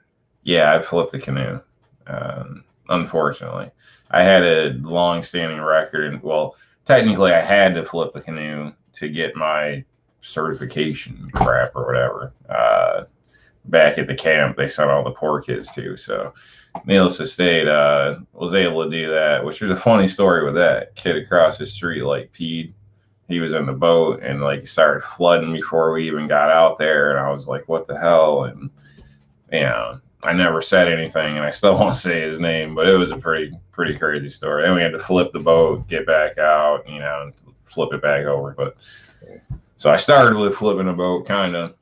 Yeah, I flipped a canoe. Unfortunately, I had a long-standing record, and well, technically, I had to flip a canoe to get my certification crap or whatever. Back at the camp, they sent all the poor kids to. So, needless to state, was able to do that. Which was a funny story with that kid across the street, like peed. He was in the boat and like started flooding before we even got out there, and I was like, "What the hell?" And I never said anything, and I still won't say his name, but it was a pretty crazy story. Then we had to flip the boat, get back out, and flip it back over. But so I started with flipping a boat, kind of.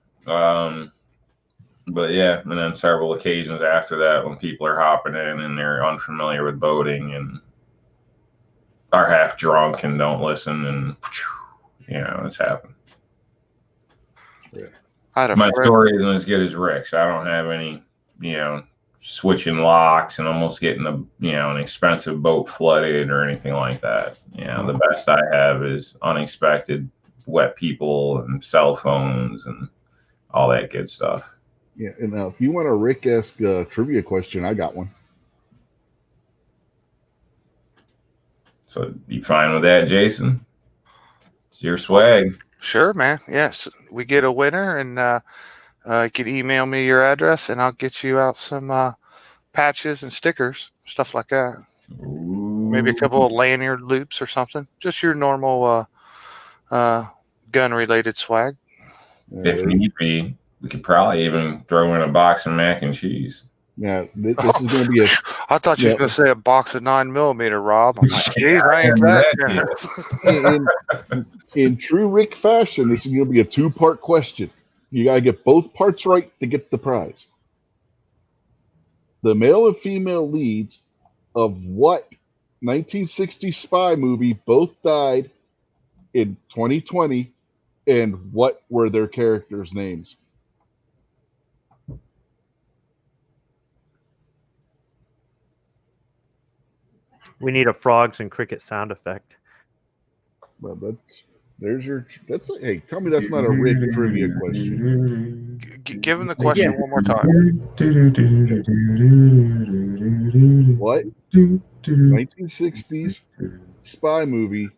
But yeah, and then several occasions after that when people are hopping in and they're unfamiliar with boating and are half drunk and don't listen, and it's happened. Yeah. I had a My friend. story isn't as good as Rick's. I don't have any, switching locks and almost getting an expensive boat flooded or anything like that. The best I have is unexpected wet people and cell phones and all that good stuff. Yeah, and if you want a Rick-esque trivia question, I got one. So you fine with that, Jason? It's your swag. Sure, man. Yes, we get a winner, and you can email me your address, and I'll get you out some patches and stickers, stuff like that. Maybe a couple of lanyard loops or something. Just your normal gun-related swag. If need be, we could probably even throw in a box of mac and cheese. Now, this is going to be a. I thought you were going to say a box of 9mm, Rob. I'm like, geez, I ain't that. In true Rick fashion, this is going to be a two-part question. You got to get both parts right to get the prize. The male and female leads of what 1960 spy movie both died in 2020, and what were their characters' names? We need a frogs and cricket sound effect. Well, hey, tell me that's not a Rick trivia question. Give him the question one more time. What 1960s spy movie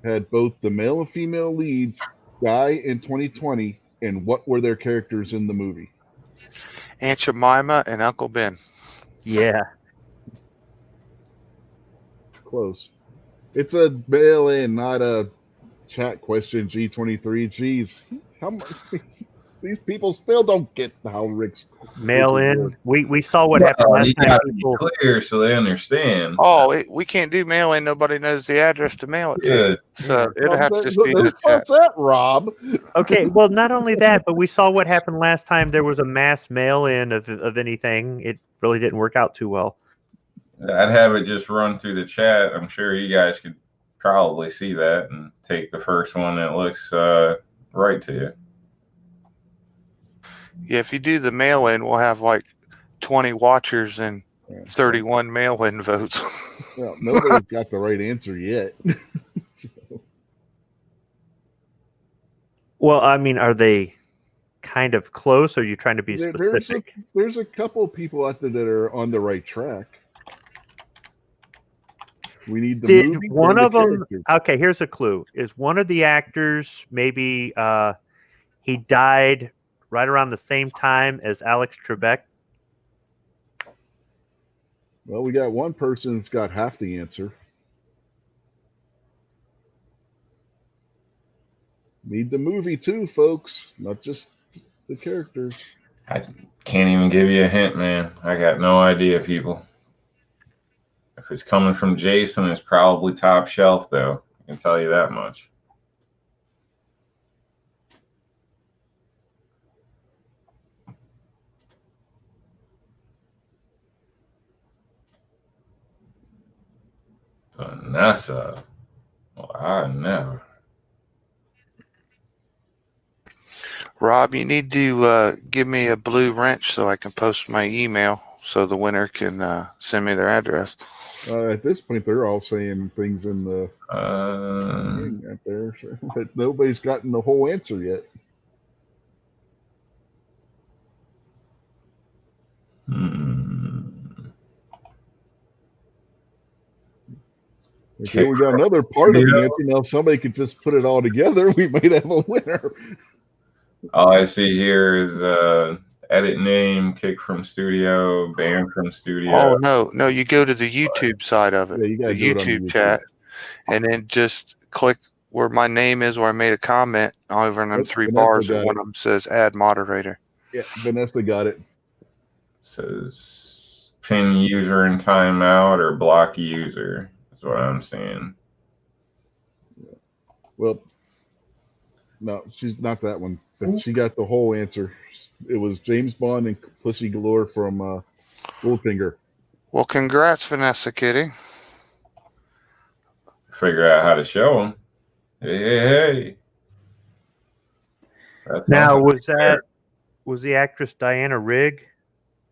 had both the male and female leads die in 2020, and what were their characters in the movie? Aunt Jemima and Uncle Ben. Yeah. Close. It's a mail-in, not a chat question. G23. Jeez, how much? These people still don't get how Rick's mail in. We saw what happened last You time. gotta be clear so they understand. Oh, we can't do mail in. Nobody knows the address to mail it to. Yeah. So it'll have to just be in the chat. What's that, Rob? Okay, well, not only that, but we saw what happened last time. There was a mass mail in of anything. It really didn't work out too well. I'd have it just run through the chat. I'm sure you guys could probably see that and take the first one that looks right to you. Yeah, if you do the mail in, we'll have like 20 watchers and 31 mail in votes. Well, nobody's got the right answer yet. Well, I mean, are they kind of close? Or are you trying to be specific? There's a couple of people out there that are on the right track. We need the Did movie one and the of them? character. Okay, here's a clue. Is one of the actors maybe he died right around the same time as Alex Trebek? Well, we got one person that's got half the answer. Need the movie too, folks, not just the characters. I can't even give you a hint, man. I got no idea, people. If it's coming from Jason, it's probably top shelf, though. I can tell you that much. Vanessa. Well, I never. Rob, you need to give me a blue wrench so I can post my email so the winner can send me their address. At this point, they're all saying things in the thing out there, but nobody's gotten the whole answer yet. Okay, we got another part of the answer. Now, if somebody could just put it all together, we might have a winner. All I see here is edit name, kick from studio, ban from studio. Oh, no, you go to the YouTube side of it, Yeah, you gotta the do it on YouTube YouTube. chat, and then just click where my name is, where I made a comment over in them Yep, three Vanessa bars, got and one it. of them says add moderator. Yeah, Vanessa got it. Says pin user in timeout or block user is what I'm seeing. Well, no, she's not that one. But she got the whole answer. It was James Bond and Pussy Galore from Goldfinger. Well, congrats, Vanessa Kitty. Figure out how to show them. Hey. That's Now, awesome. was the actress Diana Rigg?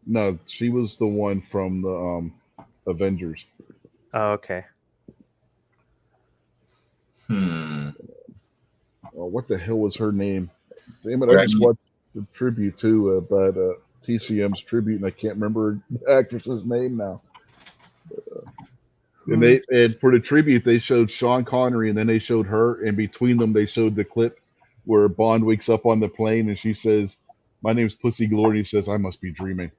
No, she was the one from the Avengers. Oh, okay. What the hell was her name? Damn it! I Yeah, just watched the tribute too about TCM's tribute, and I can't remember the actress's name now. And for the tribute, they showed Sean Connery, and then they showed her, and between them, they showed the clip where Bond wakes up on the plane, and she says, "My name's Pussy Glory." He says, "I must be dreaming."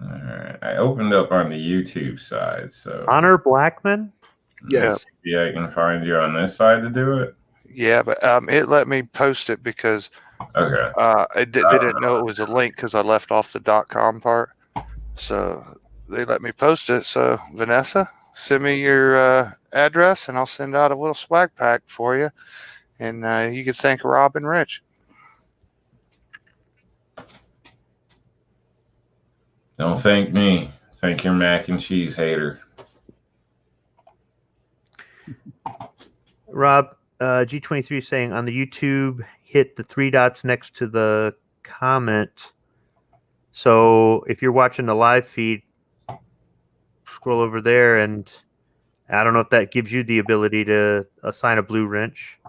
All right. I opened up on the YouTube side, so Honor Blackman? Yes. yeah, I can find you on this side to do it. Yeah, but it let me post it because Okay. they didn't know it was a link because I left off the .com part. So they let me post it. So Vanessa, send me your address and I'll send out a little swag pack for you. And you can thank Rob and Rich. Don't thank me. Thank your mac and cheese hater. Rob, G23 is saying on the YouTube, hit the 3 dots next to the comment. So if you're watching the live feed, scroll over there, and I don't know if that gives you the ability to assign a blue wrench.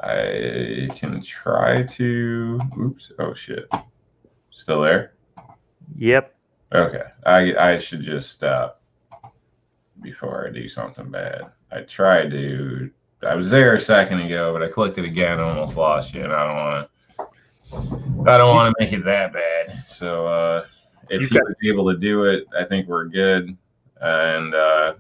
I can try to. Oops. Oh, shit. Still there? Yep. Okay. I should just stop before I do something bad. I was there a second ago, but I clicked it again and almost lost you, and I don't want to make it that bad. So if he was able to do it, I think we're good. And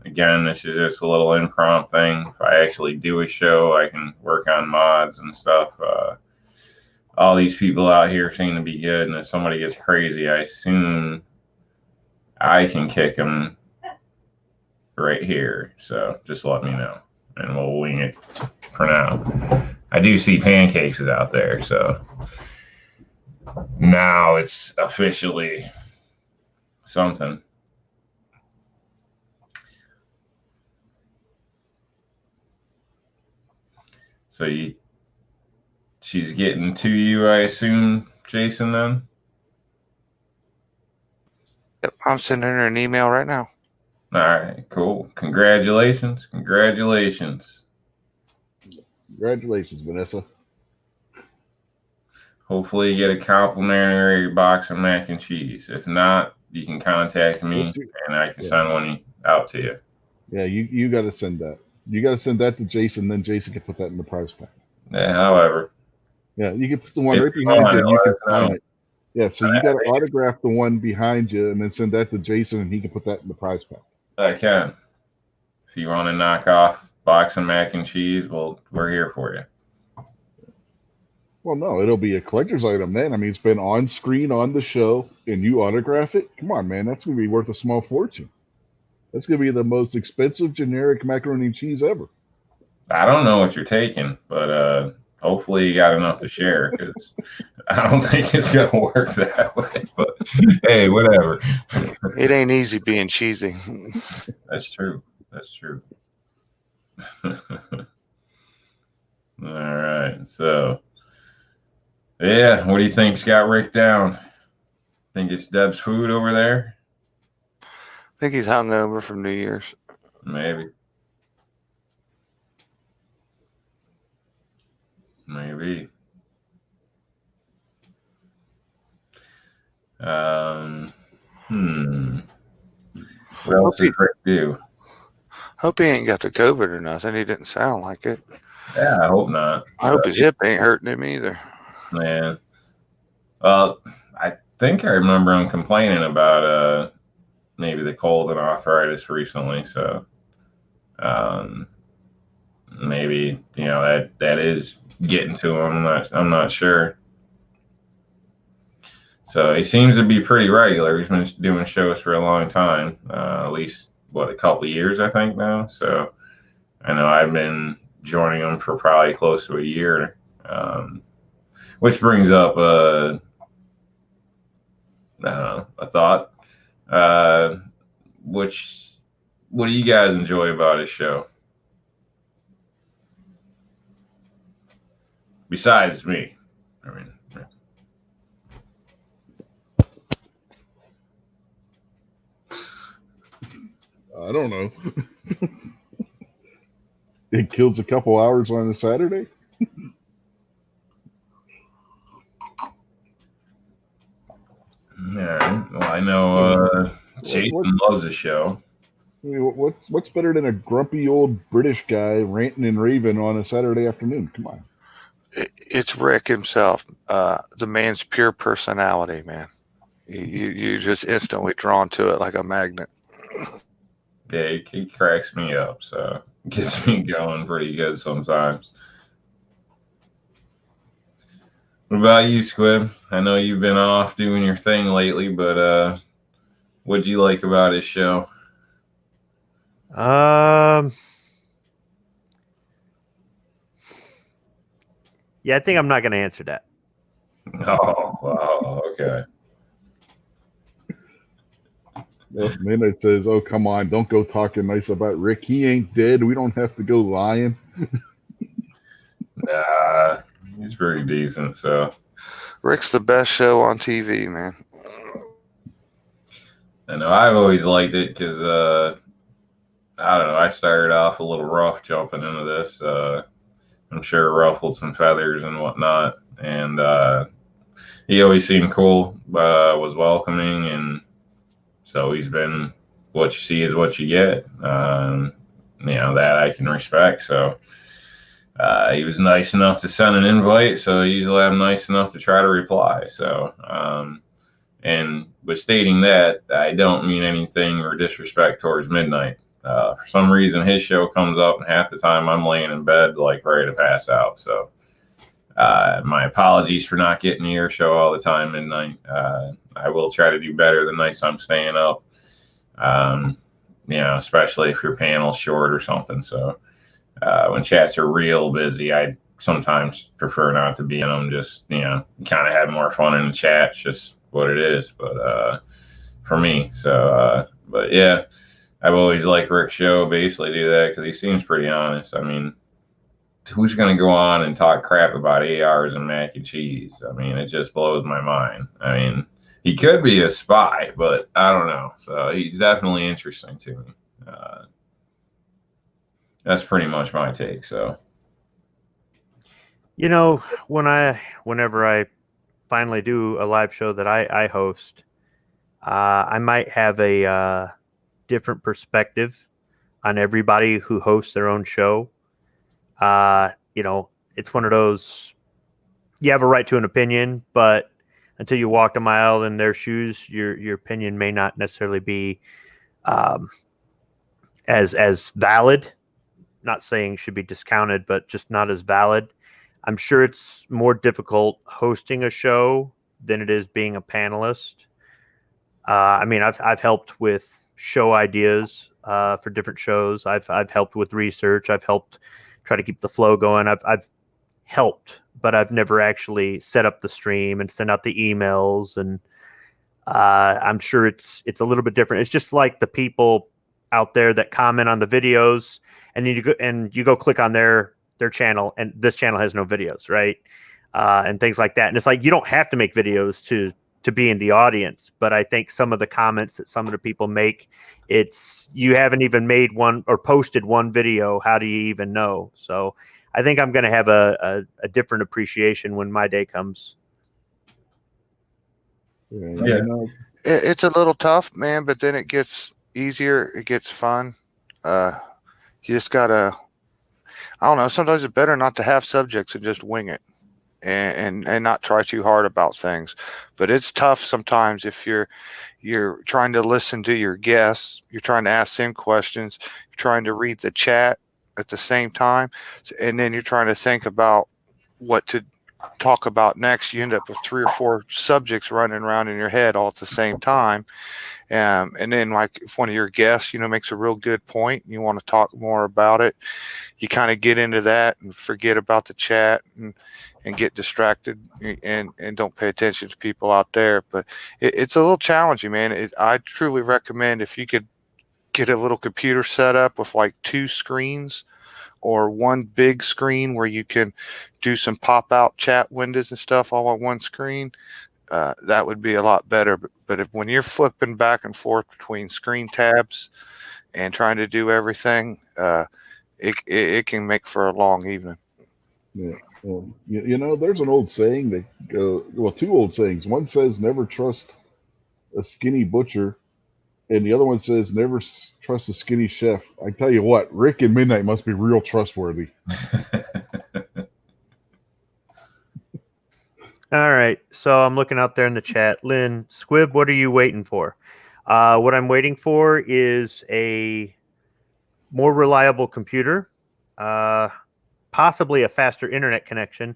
again, this is just a little impromptu thing. If I actually do a show, I can work on mods and stuff. All these people out here seem to be good, and if somebody gets crazy, I assume I can kick them right here. So just let me know, and we'll wing it for now. I do see Pancakes is out there, so now it's officially something. So she's getting to you, I assume, Jason, then? Yep, I'm sending her an email right now. All right, cool. Congratulations. Congratulations, Vanessa. Hopefully you get a complimentary box of mac and cheese. If not, you can contact me and I can send one out to you. Yeah, you got to send that. You got to send that to Jason, then Jason can put that in the prize pack. Yeah, however. Yeah, you can put the one right behind you and you can sign it. Yeah, so you got to autograph the one behind you and then send that to Jason and he can put that in the prize pack. I can. If you want to knock off box of mac and cheese, well, we're here for you. Well, no, it'll be a collector's item then. I mean, it's been on screen on the show and you autograph it. Come on, man. That's going to be worth a small fortune. That's going to be the most expensive generic macaroni and cheese ever. I don't know what you're taking, but hopefully you got enough to share because I don't think it's going to work that way. But hey, whatever. It ain't easy being cheesy. That's true. That's true. All right. So, yeah, what do you think's got Rick down? Think it's Deb's food over there? I think he's hungover from New Year's. Maybe. Maybe. What else does Rick do? Hope he ain't got the COVID or nothing. He didn't sound like it. Yeah, I hope not. I hope his hip ain't hurting him either. Man. Well, I think I remember him complaining about maybe the cold and arthritis recently. So maybe, that is getting to him. I'm not sure. So he seems to be pretty regular. He's been doing shows for a long time, at least a couple of years, I think now. So I know I've been joining him for probably close to a year, which brings up a thought. What do you guys enjoy about his show? Besides me, I mean, I don't know. It kills a couple hours on a Saturday. all right. Well, I know Jason loves the show. I mean, what's better than a grumpy old British guy ranting and raving on a Saturday afternoon? Come on. It's Rick himself, the man's pure personality, man. You just instantly drawn to it like a magnet. Yeah, he cracks me up, so it gets me going pretty good sometimes. What about you, Squib? I know you've been off doing your thing lately, but what'd you like about his show? Yeah, I think I'm not going to answer that. Oh, wow, okay. Well, Midnight says, "Oh, come on, don't go talking nice about Rick. He ain't dead. We don't have to go lying." Nah, he's pretty decent. So Rick's the best show on TV, man. I know I've always liked it because I don't know. I started off a little rough jumping into this. I'm sure it ruffled some feathers and whatnot, and he always seemed cool. Was welcoming, and so he's been. What you see is what you get. That I can respect. So. He was nice enough to send an invite, so usually I'm nice enough to try to reply. So, and with stating that, I don't mean anything or disrespect towards Midnight. For some reason, his show comes up, and half the time I'm laying in bed, like ready to pass out. So, my apologies for not getting to your show all the time, Midnight. I will try to do better the nights I'm staying up. Especially if your panel's short or something. So. When chats are real busy, I sometimes prefer not to be in them. Just kind of have more fun in the chat. It's just what it is. But for me, but yeah, I've always liked Rick's show. Basically, do that because he seems pretty honest. I mean, who's going to go on and talk crap about ARs and mac and cheese? I mean, it just blows my mind. I mean, he could be a spy, but I don't know. So he's definitely interesting to me. That's pretty much my take. So, whenever I finally do a live show that I host, I might have a different perspective on everybody who hosts their own show. It's one of those, you have a right to an opinion, but until you walk a mile in their shoes, your opinion may not necessarily be as valid. Not saying should be discounted, but just not as valid. I'm sure it's more difficult hosting a show than it is being a panelist. I've helped with show ideas for different shows. I've helped with research. I've helped try to keep the flow going. I've helped, but I've never actually set up the stream and sent out the emails. And I'm sure it's a little bit different. It's just like the people out there that comment on the videos. And you go click on their channel, and this channel has no videos, right? And things like that. And it's like you don't have to make videos to be in the audience. But I think some of the comments that some of the people make, it's you haven't even made one or posted one video. How do you even know? So I think I'm going to have a different appreciation when my day comes. Yeah. It's a little tough, man, but then it gets easier. It gets fun. You just gotta, I don't know. Sometimes it's better not to have subjects and just wing it, and not try too hard about things. But it's tough sometimes if you're trying to listen to your guests, you're trying to ask them questions, you're trying to read the chat at the same time, and then you're trying to think about what to talk about next. You end up with 3 or 4 subjects running around in your head all at the same time. And then, like, if one of your guests, makes a real good point, and you want to talk more about it, you kind of get into that and forget about the chat, and and get distracted and don't pay attention to people out there. But it's a little challenging, man. I truly recommend if you could get a little computer set up with like 2 screens or one big screen where you can do some pop out chat windows and stuff all on one screen. That would be a lot better. But when you're flipping back and forth between screen tabs and trying to do everything, it can make for a long evening. Yeah. You know, there's an old saying that, well, 2 old sayings. One says, never trust a skinny butcher. And the other one says, never trust a skinny chef. I tell you what, Rick and Midnight must be real trustworthy. All right. So I'm looking out there in the chat. Lynn, Squib, what are you waiting for? What I'm waiting for is a more reliable computer, possibly a faster internet connection,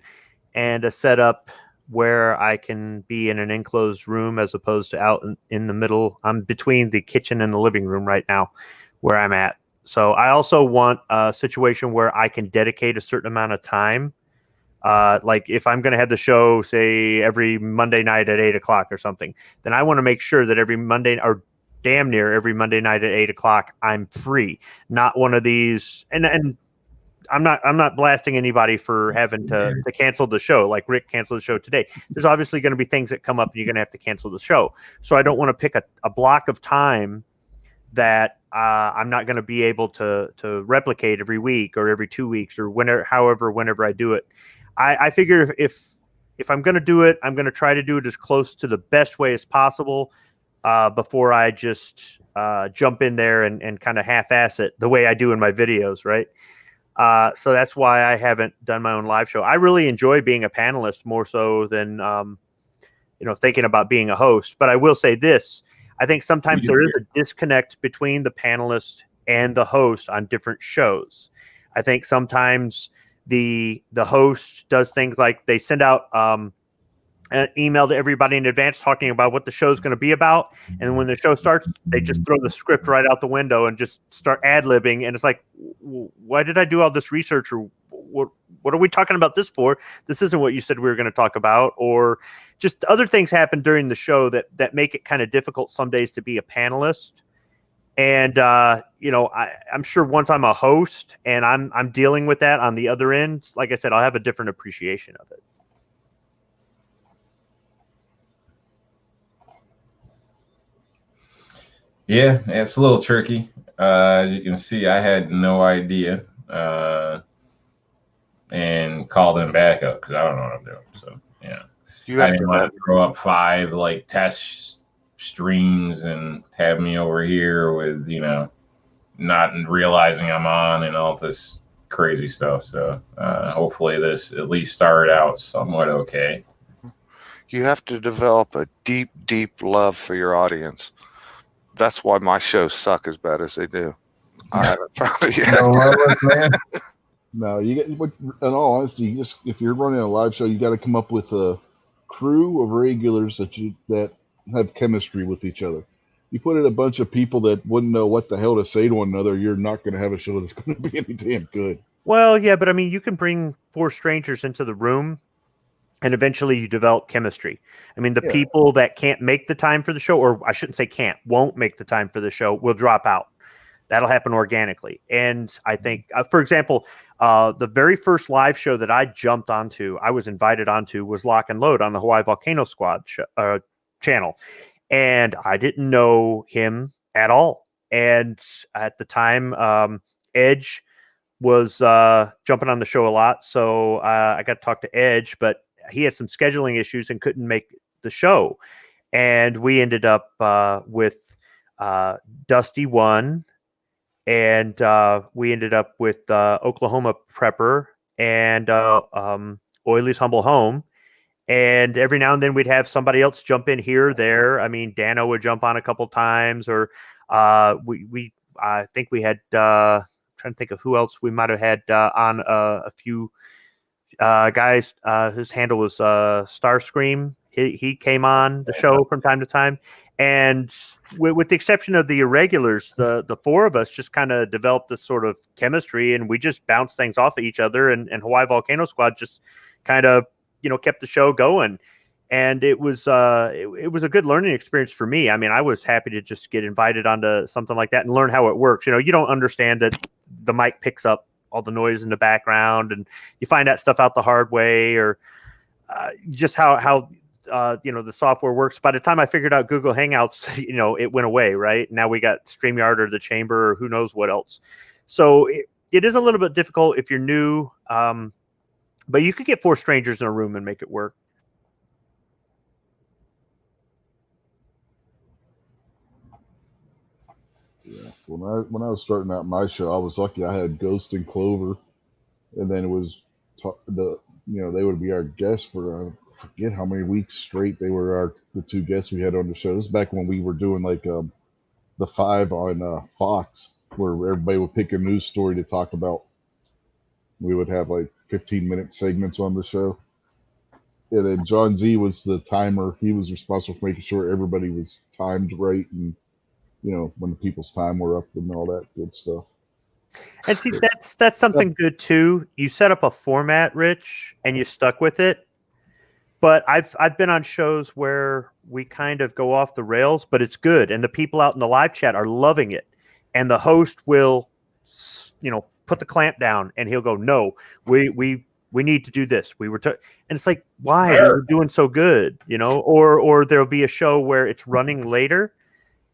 and a setup where I can be in an enclosed room as opposed to out in the middle. I'm between the kitchen and the living room right now where I'm at. So I also want a situation where I can dedicate a certain amount of time. Like if I'm going to have the show, say, every Monday night at 8 o'clock or something, then I want to make sure that every Monday, or damn near every Monday night at 8 o'clock, I'm free. Not one of these. And I'm not blasting anybody for having to cancel the show, like Rick canceled the show today. There's obviously going to be things that come up and you're going to have to cancel the show. So I don't want to pick a block of time that I'm not going to be able to replicate every week or every 2 weeks or whenever I do it. I figure if I'm going to do it, I'm going to try to do it as close to the best way as possible before I just jump in there and kind of half-ass it the way I do in my videos, right? So that's why I haven't done my own live show. I really enjoy being a panelist more so than thinking about being a host. But I will say this: I think sometimes there is a disconnect between the panelist and the host on different shows. I think sometimes the host does things like they send out an email to everybody in advance talking about what the show is going to be about, and when the show starts, they just throw the script right out the window and just start ad-libbing, and it's like, why did I do all this research, or what are we talking about this for? This isn't what you said we were going to talk about. Or just other things happen during the show that make it kind of difficult some days to be a panelist. And I'm sure once I'm a host and I'm dealing with that on the other end, like I said, I'll have a different appreciation of it. Yeah, it's a little tricky. As you can see, I had no idea and called them back up because I don't know what I'm doing. So, yeah. I didn't want to throw up 5 like test streams and have me over here with, not realizing I'm on and all this crazy stuff. So hopefully this at least started out somewhat okay. You have to develop a deep, deep love for your audience. That's why my shows suck as bad as they do. I haven't found it yet. No love us, man. No, you get. In all honesty, if you're running a live show, you got to come up with a crew of regulars that have chemistry with each other. You put in a bunch of people that wouldn't know what the hell to say to one another, you're not going to have a show that's going to be any damn good. Well, yeah, but I mean, you can bring 4 strangers into the room, and eventually you develop chemistry. I mean, the people that can't make the time for the show, or I shouldn't say won't make the time for the show, will drop out. That'll happen organically. And I think, for example, the very first live show that I jumped onto, I was invited onto, was Lock and Load on the Hawaii Volcano Squad channel. And I didn't know him at all. And at the time, Edge was jumping on the show a lot. So I got to talk to Edge, but he had some scheduling issues and couldn't make the show. And we ended up with Dusty One, and we ended up with Oklahoma Prepper and Oiley's Humble Home. And every now and then we'd have somebody else jump in here or there. I mean, Dano would jump on a couple times, or I think we had trying to think of who else we might have had on a few guys whose handle was Starscream. He came on the show from time to time, and with the exception of the irregulars, the 4 of us just kind of developed this sort of chemistry, and we just bounced things off of each other. And Hawaii Volcano Squad just kind of kept the show going. And it was it was a good learning experience for me. I mean, I was happy to just get invited onto something like that and learn how it works. You don't understand that the mic picks up all the noise in the background, and you find that stuff out the hard way, or just how the software works. By the time I figured out Google Hangouts, it went away. Right now we got StreamYard or the Chamber or who knows what else. So it is a little bit difficult if you're new, but you could get 4 strangers in a room and make it work. Yeah, when I was starting out my show, I was lucky. I had Ghost and Clover, and then it was they would be our guests for I forget how many weeks straight. They were the 2 guests we had on the show. This is back when we were doing like the 5 on Fox, where everybody would pick a news story to talk about. We would have like 15-minute segments on the show, and then John Z was the timer. He was responsible for making sure everybody was timed right, and when the people's time were up and all that good stuff. And see, that's something good too. You set up a format, Rich, and you stuck with it. But I've been on shows where we kind of go off the rails, but it's good, and the people out in the live chat are loving it. And the host will, put the clamp down, and he'll go, "No, we need to do this. And it's like, why? We were doing so good, Or there'll be a show where it's running later,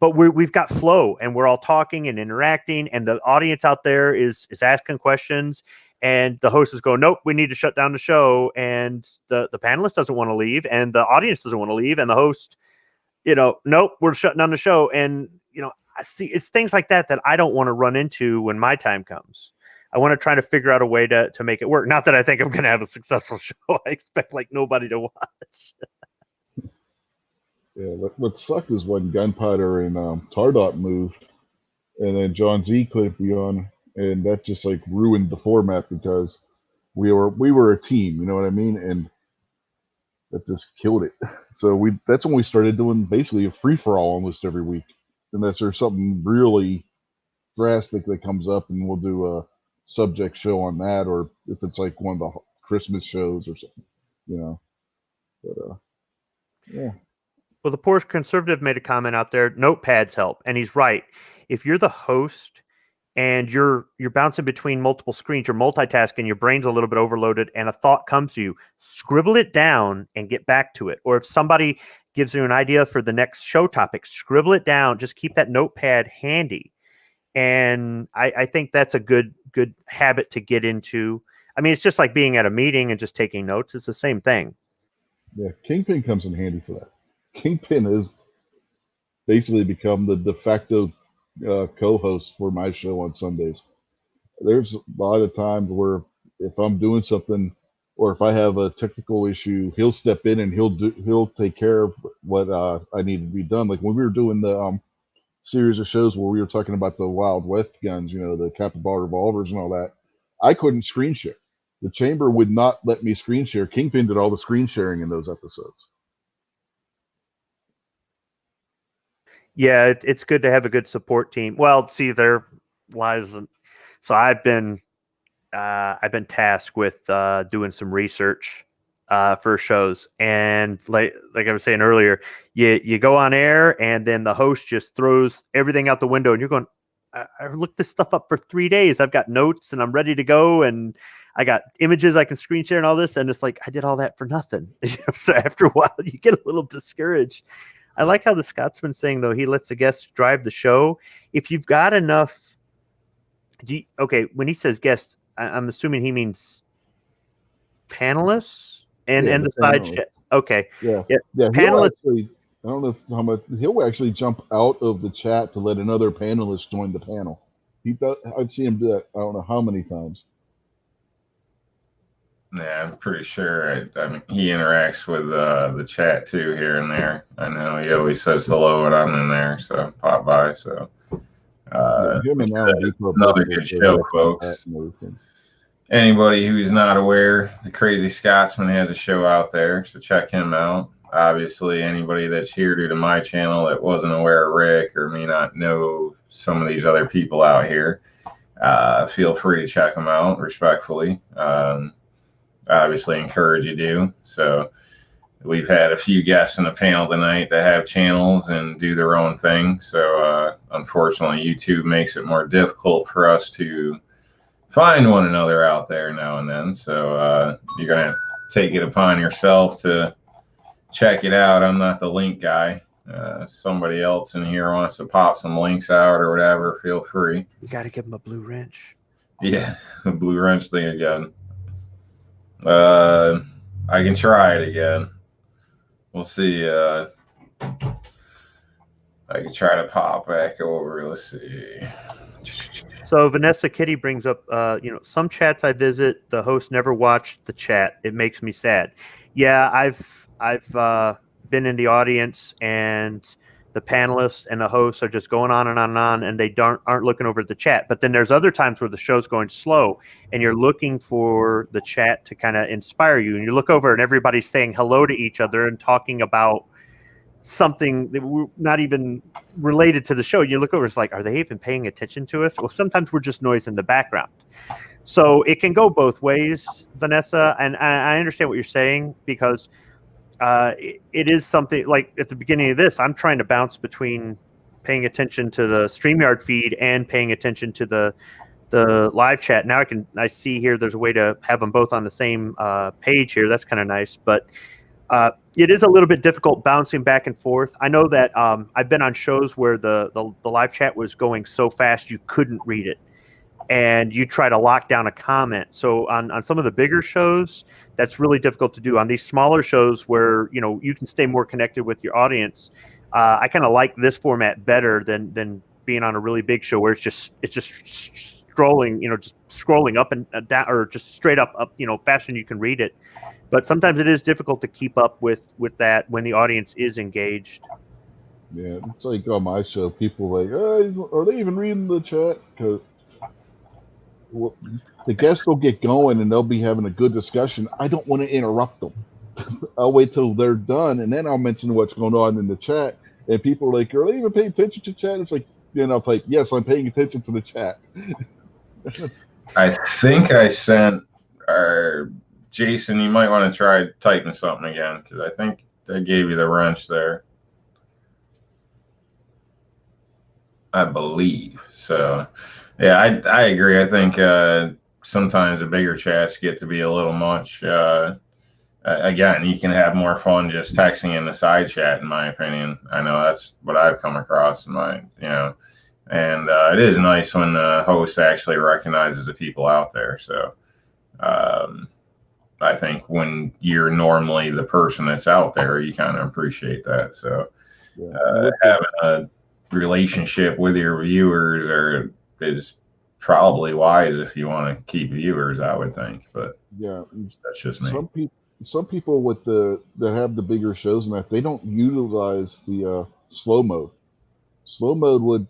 but we've got flow, and we're all talking and interacting, and the audience out there is asking questions, and the host is going, "Nope, we need to shut down the show," and the panelist doesn't want to leave, and the audience doesn't want to leave, and the host, "Nope, we're shutting down the show." And I see it's things like that I don't want to run into when my time comes. I want to try to figure out a way to make it work. Not that I think I'm going to have a successful show. I expect like nobody to watch. Yeah, what sucked is when Gunpowder and Tardot moved, and then John Z couldn't be on, and that just like ruined the format because we were a team, you know what I mean? And that just killed it. So that's when we started doing basically a free for all almost every week, unless there's something really drastic that comes up, and we'll do a subject show on that, or if it's like one of the Christmas shows or something, But yeah. Well, the poor conservative made a comment out there. Notepads help, and he's right. If you're the host and you're bouncing between multiple screens, you're multitasking, your brain's a little bit overloaded, and a thought comes to you, scribble it down and get back to it. Or if somebody gives you an idea for the next show topic, scribble it down. Just keep that notepad handy. And I think that's a good habit to get into. I mean, it's just like being at a meeting and just taking notes. It's the same thing. Yeah, Kingpin comes in handy for that. Kingpin has basically become the de facto co-host for my show on Sundays. There's a lot of times where if I'm doing something, or if I have a technical issue, he'll step in and he'll take care of what I need to be done. Like when we were doing the series of shows where we were talking about the Wild West guns, the Capybara revolvers and all that, I couldn't screen share. The Chamber would not let me screen share. Kingpin did all the screen sharing in those episodes. Yeah, it's good to have a good support team. Well, see, there lies. So I've been tasked with doing some research for shows, and like I was saying earlier, you go on air, and then the host just throws everything out the window, and you're going, I looked this stuff up for 3 days. I've got notes, and I'm ready to go, and I got images I can screen share and all this, and it's like I did all that for nothing. So after a while, you get a little discouraged. I like how the Scotsman's saying, though, he lets the guests drive the show. If you've got enough, when he says guests, I'm assuming he means panelists and the side chat. Okay. Yeah. Panelists. I don't know how much he'll actually jump out of the chat to let another panelist join the panel. I'd see him do that. I don't know how many times. Yeah, I'm pretty sure. I mean, he interacts with the chat too here and there. I know he always says hello when I'm in there, so pop by. So him and another good show, folks. Anybody who's not aware, the Crazy Scotsman has a show out there, so check him out. Obviously, anybody that's here due to my channel that wasn't aware of Rick or may not know some of these other people out here, feel free to check them out respectfully. obviously encourage you to. So we've had a few guests in the panel tonight that have channels and do their own thing. So unfortunately, YouTube makes it more difficult for us to find one another out there now and then. So you're going to take it upon yourself to check it out. I'm not the link guy. Somebody else in here wants to pop some links out or whatever, feel free. You got to give them a blue wrench. Yeah, the blue wrench thing again. I can try it again. We'll see. I can try to pop back over. Let's see. So Vanessa Kitty brings up, some chats I visit, the host never watched the chat. It makes me sad. Yeah, I've been in the audience, and the panelists and the hosts are just going on and on and on, and they aren't looking over at the chat. But then there's other times where the show's going slow, and you're looking for the chat to kind of inspire you. And you look over, and everybody's saying hello to each other and talking about something that we're not even related to the show. You look over, it's like, are they even paying attention to us? Well, sometimes we're just noise in the background. So it can go both ways, Vanessa. And I understand what you're saying, because it is something like at the beginning of this, I'm trying to bounce between paying attention to the StreamYard feed and paying attention to the live chat. Now I see here there's a way to have them both on the same page here. That's kind of nice, but it is a little bit difficult bouncing back and forth. I know that I've been on shows where the live chat was going so fast you couldn't read it, and you try to lock down a comment. So on some of the bigger shows, that's really difficult to do. On these smaller shows where you can stay more connected with your audience, I kind of like this format better than being on a really big show where it's just scrolling, just scrolling up and down, or just straight up, faster than you can read it. But sometimes it is difficult to keep up with that when the audience is engaged. Yeah, it's like on my show, people are like, are they even reading the chat? Because the guests will get going and they'll be having a good discussion. I don't want to interrupt them. I'll wait till they're done, and then I'll mention what's going on in the chat. And people are like, are they even paying attention to chat? It's like, I'll type, yes, I'm paying attention to the chat. I think I sent Jason, you might want to try typing something again, because I think they gave you the wrench there. I believe. So, yeah, I agree. I think sometimes the bigger chats get to be a little much. Again, you can have more fun just texting in the side chat, in my opinion. I know that's what I've come across in my, and it is nice when the host actually recognizes the people out there. So, I think when you're normally the person that's out there, you kind of appreciate that. So having a relationship with your viewers is probably wise if you want to keep viewers, I would think. But yeah, that's just me. Some people that have the bigger shows and that, they don't utilize the slow mode. Slow mode would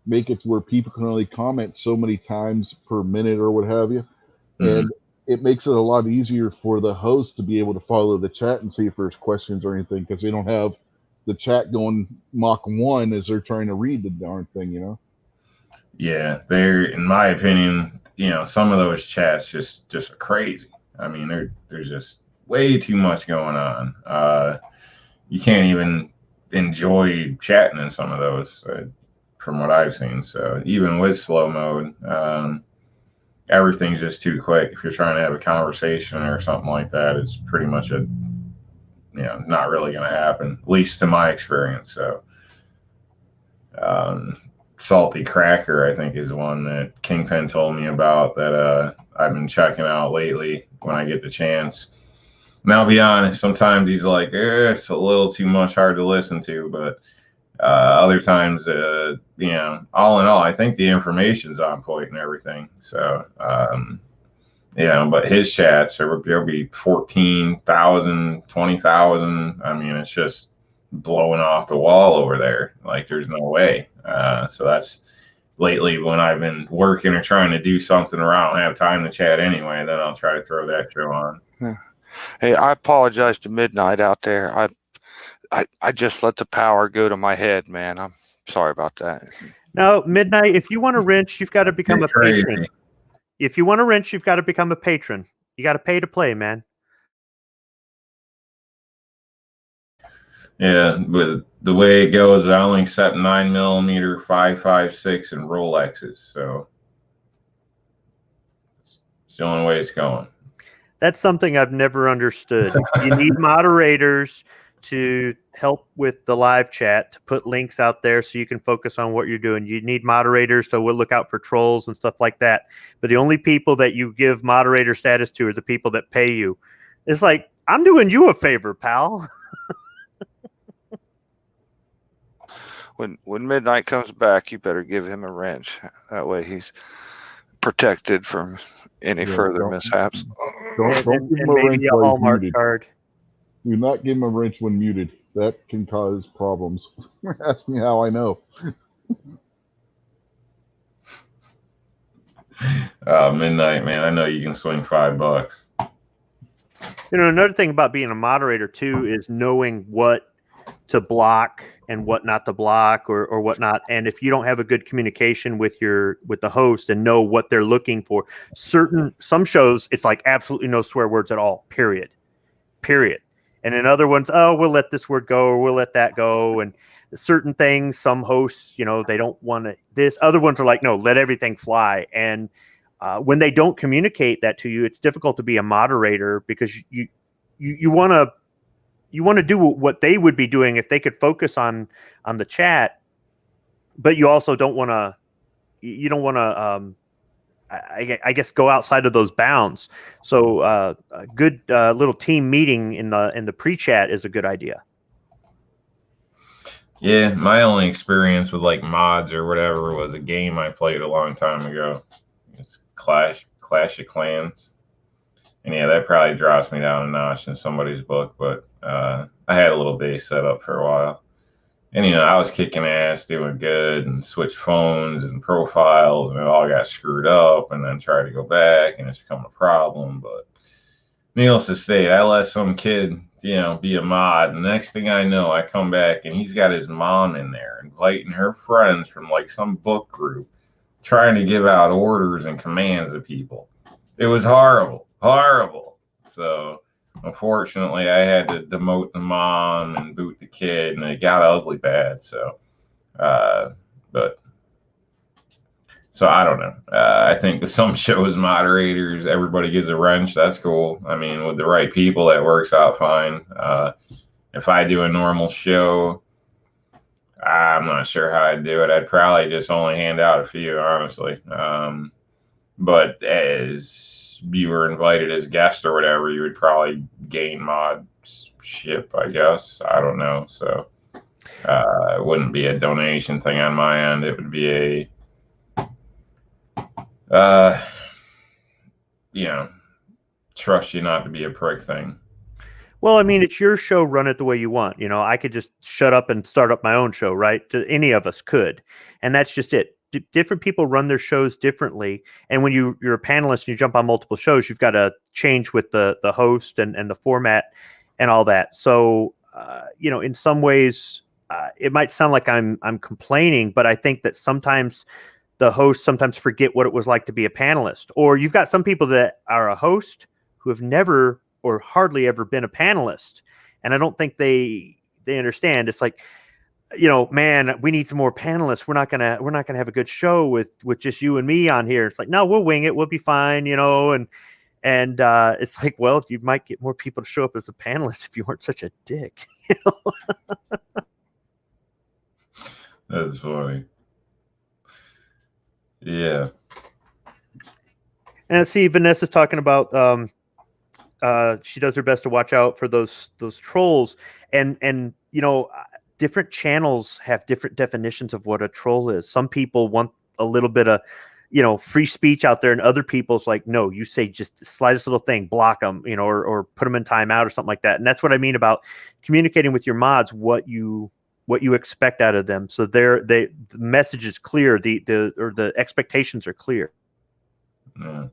make it to where people can only comment so many times per minute or what have you. Mm-hmm. And it makes it a lot easier for the host to be able to follow the chat and see if there's questions or anything, because they don't have the chat going Mach 1 as they're trying to read the darn thing, Yeah, they're, in my opinion, some of those chats just are crazy. I mean, there's just way too much going on. You can't even enjoy chatting in some of those, from what I've seen. So even with slow mode, everything's just too quick. If you're trying to have a conversation or something like that, it's pretty much not really going to happen, at least to my experience. So, Salty Cracker, I think, is one that Kingpin told me about that I've been checking out lately when I get the chance. And I'll be honest, sometimes he's like, it's a little too much, hard to listen to, but other times, all in all, I think the information's on point and everything. So, but his chats, there'll be 14,000, 20,000. I mean, it's just blowing off the wall over there. Like, there's no way. So that's lately when I've been working or trying to do something where I don't have time to chat anyway, then I'll try to throw that show on. Yeah. Hey, I apologize to Midnight out there. I just let the power go to my head, man. I'm sorry about that. No, Midnight, if you want a wrench, you've got to become a patron. If you want a wrench, you've got to become a patron. You got to pay to play, man. Yeah, but the way it goes, I only accept 9mm, 5.56, and Rolexes. So it's the only way it's going. That's something I've never understood. You need moderators to help with the live chat, to put links out there so you can focus on what you're doing. You need moderators to look out for trolls and stuff like that. But the only people that you give moderator status to are the people that pay you. It's like, I'm doing you a favor, pal. When Midnight comes back, you better give him a wrench. That way he's protected from any further mishaps. Don't give him And a maybe wrench a while he's Hallmark muted. card. Do not give him a wrench when muted. That can cause problems. Ask me how I know. Midnight, man. I know you can swing $5. You know, another thing about being a moderator too is knowing what to block and what not to block or whatnot. And if you don't have a good communication with the host and know what they're looking for, some shows it's like absolutely no swear words at all. Period. And in other ones, oh, we'll let this word go or we'll let that go. And certain things, some hosts, you know, they don't want to this. Other ones are like, no, let everything fly. And when they don't communicate that to you, it's difficult to be a moderator because you want to do what they would be doing if they could focus on the chat, but you also don't want to. You don't want to. I guess go outside of those bounds. So a good little team meeting in the pre-chat is a good idea. Yeah, my only experience with like mods or whatever was a game I played a long time ago. It's Clash of Clans, and yeah, that probably drops me down a notch in somebody's book. But I had a little base set up for a while, and you know I was kicking ass, doing good, and switched phones and profiles, and it all got screwed up. And then tried to go back, and it's become a problem. But needless to say, I let some kid, you know, be a mod. And the next thing I know, I come back and he's got his mom in there inviting her friends from like some book group, trying to give out orders and commands to people. It was horrible. So unfortunately, I had to demote the mom and boot the kid, and it got ugly bad. So, so I don't know. I think with some shows moderators, everybody gives a wrench. That's cool. I mean, with the right people, that works out fine. If I do a normal show, I'm not sure how I'd do it. I'd probably just only hand out a few, honestly. But as you were invited as guest or whatever, you would probably gain modship, I guess. I don't know. So it wouldn't be a donation thing on my end. It would be you know, trust you not to be a prick thing. Well, I mean, it's your show. Run it the way you want. You know, I could just shut up and start up my own show, right? Any of us could, and that's just it. Different people run their shows differently, and when you're a panelist and you jump on multiple shows, you've got to change with the host and the format and all that. So, you know, in some ways, it might sound like I'm complaining, but I think that sometimes the hosts sometimes forget what it was like to be a panelist. Or you've got some people that are a host who have never or hardly ever been a panelist, and I don't think they understand. It's like, you know, man, we need some more panelists. We're not gonna have a good show with just you and me on here. It's like, no, we'll wing it. We'll be fine, you know. And it's like, well, you might get more people to show up as a panelist if you weren't such a dick. You know? That's funny. Yeah. And see, Vanessa's talking about she does her best to watch out for those trolls, and you know, different channels have different definitions of what a troll is. Some people want a little bit of, you know, free speech out there, and other people's like, no, you say just the slightest little thing, block them, you know, or put them in timeout or something like that. And that's what I mean about communicating with your mods, what you expect out of them, so the message is clear, the expectations are clear. Yeah,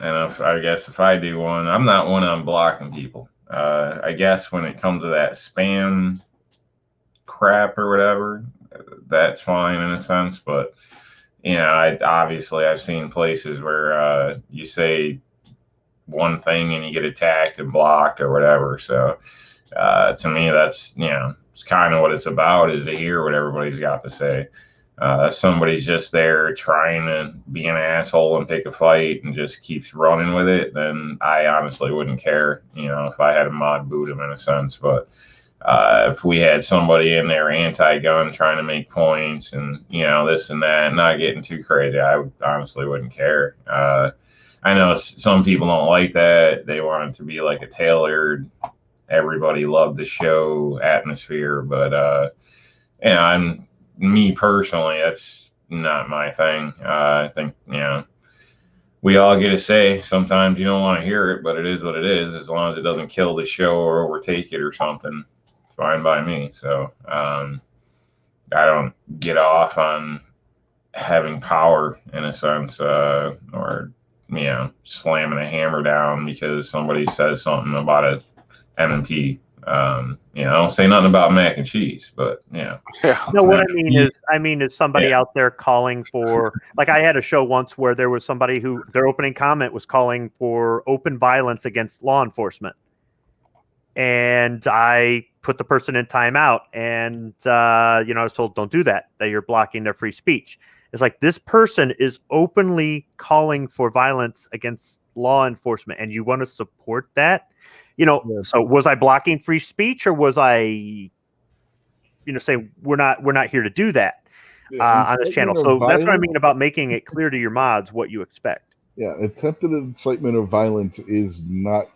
and I guess if I do one, I'm not one on blocking people. I guess when it comes to that spam crap or whatever, that's fine in a sense. But you know, I've seen places where you say one thing and you get attacked and blocked or whatever. So to me, that's, it's kind of what it's about, is to hear what everybody's got to say. If somebody's just there trying to be an asshole and pick a fight and just keeps running with it, then I honestly wouldn't care, if I had a mod boot him in a sense. But if we had somebody in there anti-gun trying to make points and, this and that, not getting too crazy, I honestly wouldn't care. I know some people don't like that. They want it to be like a tailored, everybody loved the show atmosphere. But, me personally, that's not my thing. I think, we all get a say. Sometimes you don't want to hear it, but it is what it is. As long as it doesn't kill the show or overtake it or something, it's fine by me. So I don't get off on having power in a sense, or slamming a hammer down because somebody says something about a M&P. I don't say nothing about mac and cheese, but Yeah. No, what I mean is somebody out there calling for, like, I had a show once where there was somebody who their opening comment was calling for open violence against law enforcement. And I put the person in timeout, and I was told, don't do that you're blocking their free speech. It's like, this person is openly calling for violence against law enforcement, and you want to support that? So was I blocking free speech, or was I, saying we're not here to do that on this channel? So that's what I mean about making it clear to your mods what you expect. Yeah, attempted incitement of violence is not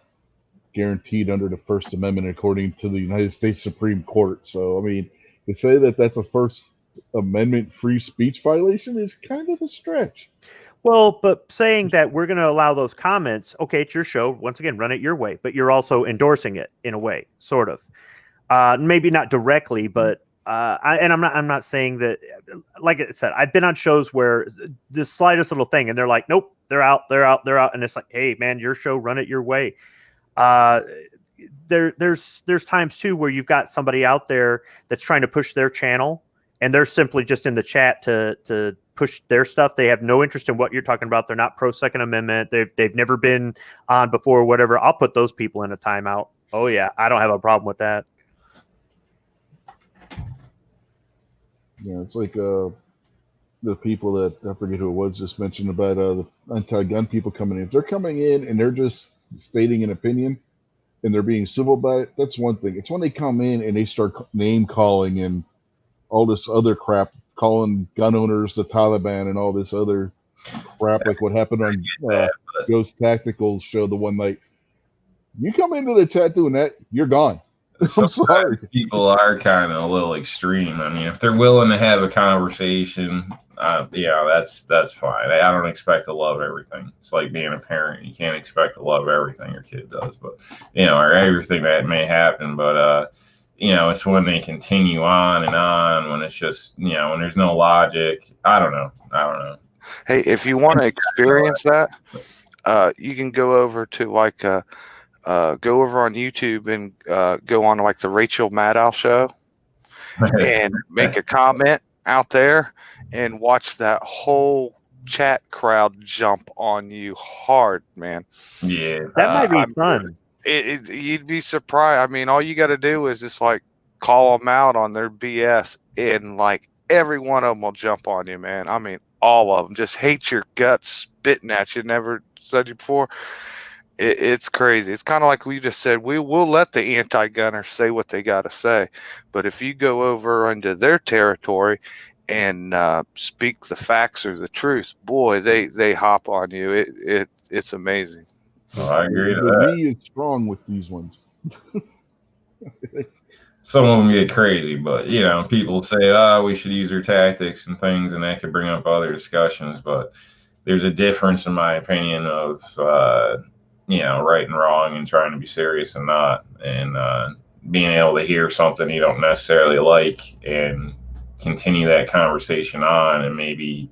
guaranteed under the First Amendment, according to the United States Supreme Court. So, I mean, to say that that's a First Amendment free speech violation is kind of a stretch. Well, but saying that we're going to allow those comments, okay, it's your show. Once again, run it your way, but you're also endorsing it in a way, sort of. Maybe not directly, but I'm not saying that. Like I said, I've been on shows where the slightest little thing, and they're like, nope, they're out, and it's like, hey, man, your show, run it your way. There's times too where you've got somebody out there that's trying to push their channel, and they're simply just in the chat to push their stuff. They have no interest in what you're talking about. They're not pro Second Amendment. They've never been on before, or whatever. I'll put those people in a timeout. Oh yeah, I don't have a problem with that. Yeah, it's like the people that, I forget who it was, just mentioned about the anti-gun people coming in. If they're coming in and they're just stating an opinion and they're being civil about it, that's one thing. It's when they come in and they start name calling and all this other crap, calling gun owners the Taliban and all this other crap, like what happened on Ghost Tactical's show the one night. You come into the chat doing that, you're gone. I'm sorry. People are kind of a little extreme. I mean, if they're willing to have a conversation, that's fine. I don't expect to love everything. It's like being a parent. You can't expect to love everything your kid does, but or everything that may happen. But it's when they continue on and on, when it's just when there's no logic. I don't know. Hey, if you want to experience that, you can go over to go over on YouTube and go on like the Rachel Maddow show and make a comment out there and watch that whole chat crowd jump on you hard, man. Yeah, that might be fun. You'd be surprised. I mean, all you got to do is just like call them out on their BS, and like every one of them will jump on you, man. I mean, all of them just hate your guts, spitting at you. Never said you before. It's crazy. It's kind of like we just said, we will let the anti-gunners say what they got to say. But if you go over into their territory and speak the facts or the truth, boy, they hop on you. It's amazing. Well, I agree to The that. me is strong with these ones. Some of them get crazy, but people say, we should use their tactics and things, and that could bring up other discussions. But there's a difference, in my opinion, of right and wrong, and trying to be serious and not, and being able to hear something you don't necessarily like and continue that conversation on, and maybe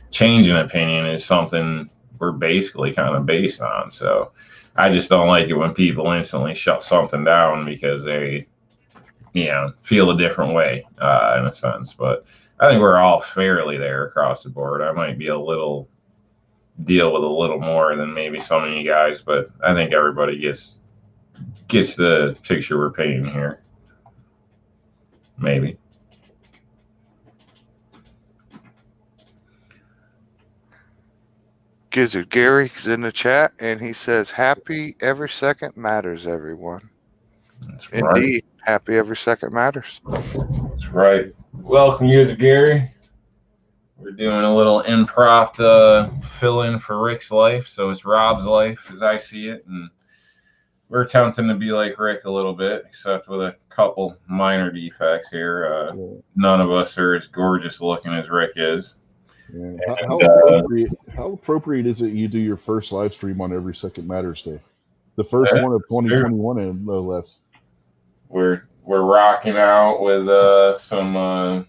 change an opinion is something we're basically kind of based on. So I just don't like it when people instantly shut something down because they feel a different way in a sense. But I think we're all fairly there across the board. I might be a little deal with a little more than maybe some of you guys, but I think everybody gets the picture we're painting here. Maybe. Gizzard Gary is in the chat, and he says, "Happy every second matters, everyone." That's right. Indeed, happy every second matters. That's right. Welcome, user Gary. We're doing a little improv fill-in for Rick's life, so it's Rob's life as I see it, and we're attempting to be like Rick a little bit, except with a couple minor defects here. None of us are as gorgeous looking as Rick is. Yeah. And, How appropriate is it you do your first live stream on Every Second Matters Day? The first one of 2021, and no less. We're rocking out with some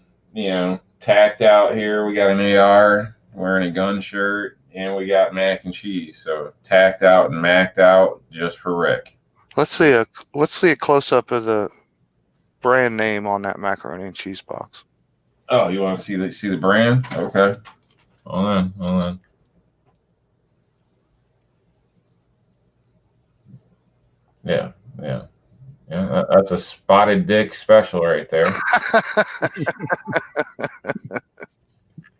tacked out here. We got an AR, wearing a gun shirt, and we got mac and cheese. So tacked out and macked out just for Rick. Let's see a close up of the brand name on that macaroni and cheese box. Oh, you want to see the brand? Okay. Hold on. Yeah. That's a spotted dick special right there.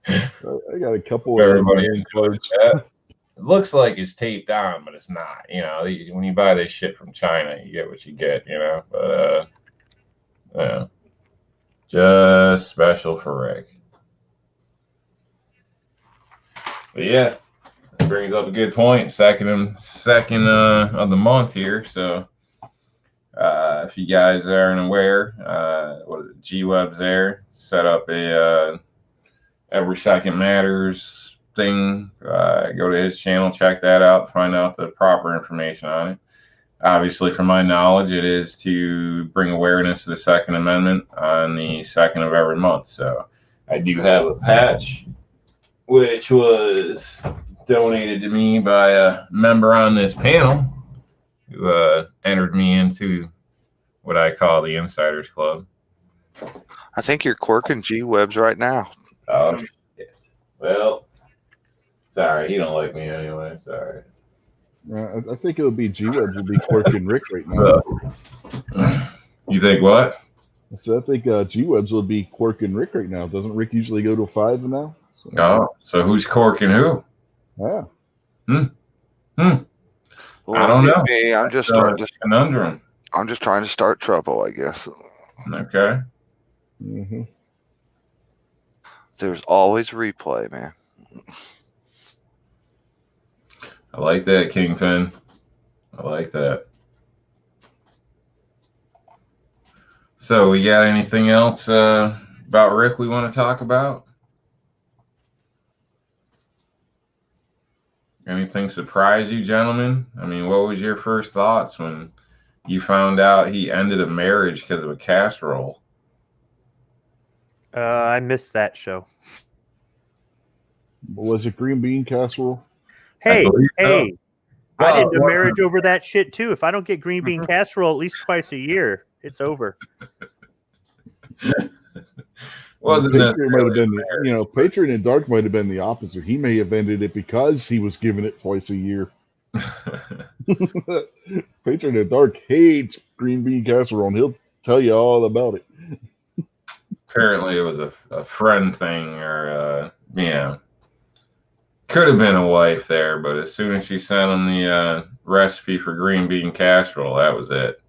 I got a couple of Everybody enjoys that. It looks like it's taped on, but it's not. You know, when you buy this shit from China, you get what you get. You know, but yeah, just special for Rick. But yeah, that brings up a good point. Second of the month here. So if you guys aren't aware, what is it? G-Web's there. Set up a Every Second Matters thing. Go to his channel, check that out, find out the proper information on it. Obviously, from my knowledge, it is to bring awareness to the Second Amendment on the 2nd of every month. So I do have a patch, which was donated to me by a member on this panel who entered me into what I call the Insiders Club. I think you're quirking G-Webs right now. Oh, yeah. Well, sorry, he don't like me anyway. Sorry. I think it would be G-Webs would be quirking Rick right now. You think what? So I think G-Webs would be quirking Rick right now. Doesn't Rick usually go to 5 now? So who's corking who? Yeah. Well, I don't know. Me, I'm just starting to conundrum. I'm just trying to start trouble, I guess. Okay. Mm-hmm. There's always replay, man. I like that, Kingpin. I like that. So we got anything else about Rick we want to talk about? Anything surprise you, gentlemen? I mean, what was your first thoughts when you found out he ended a marriage because of a casserole? I missed that show. Was it green bean casserole? Hey, Well, I did a marriage over that shit too. If I don't get green bean casserole at least twice a year, it's over. Wasn't Patriot might have been, Patriot and Dark might have been the opposite. He may have ended it because he was given it twice a year. Patriot and Dark hates green bean casserole, and he'll tell you all about it. Apparently, it was a friend thing, or could have been a wife there. But as soon as she sent him the recipe for green bean casserole, that was it.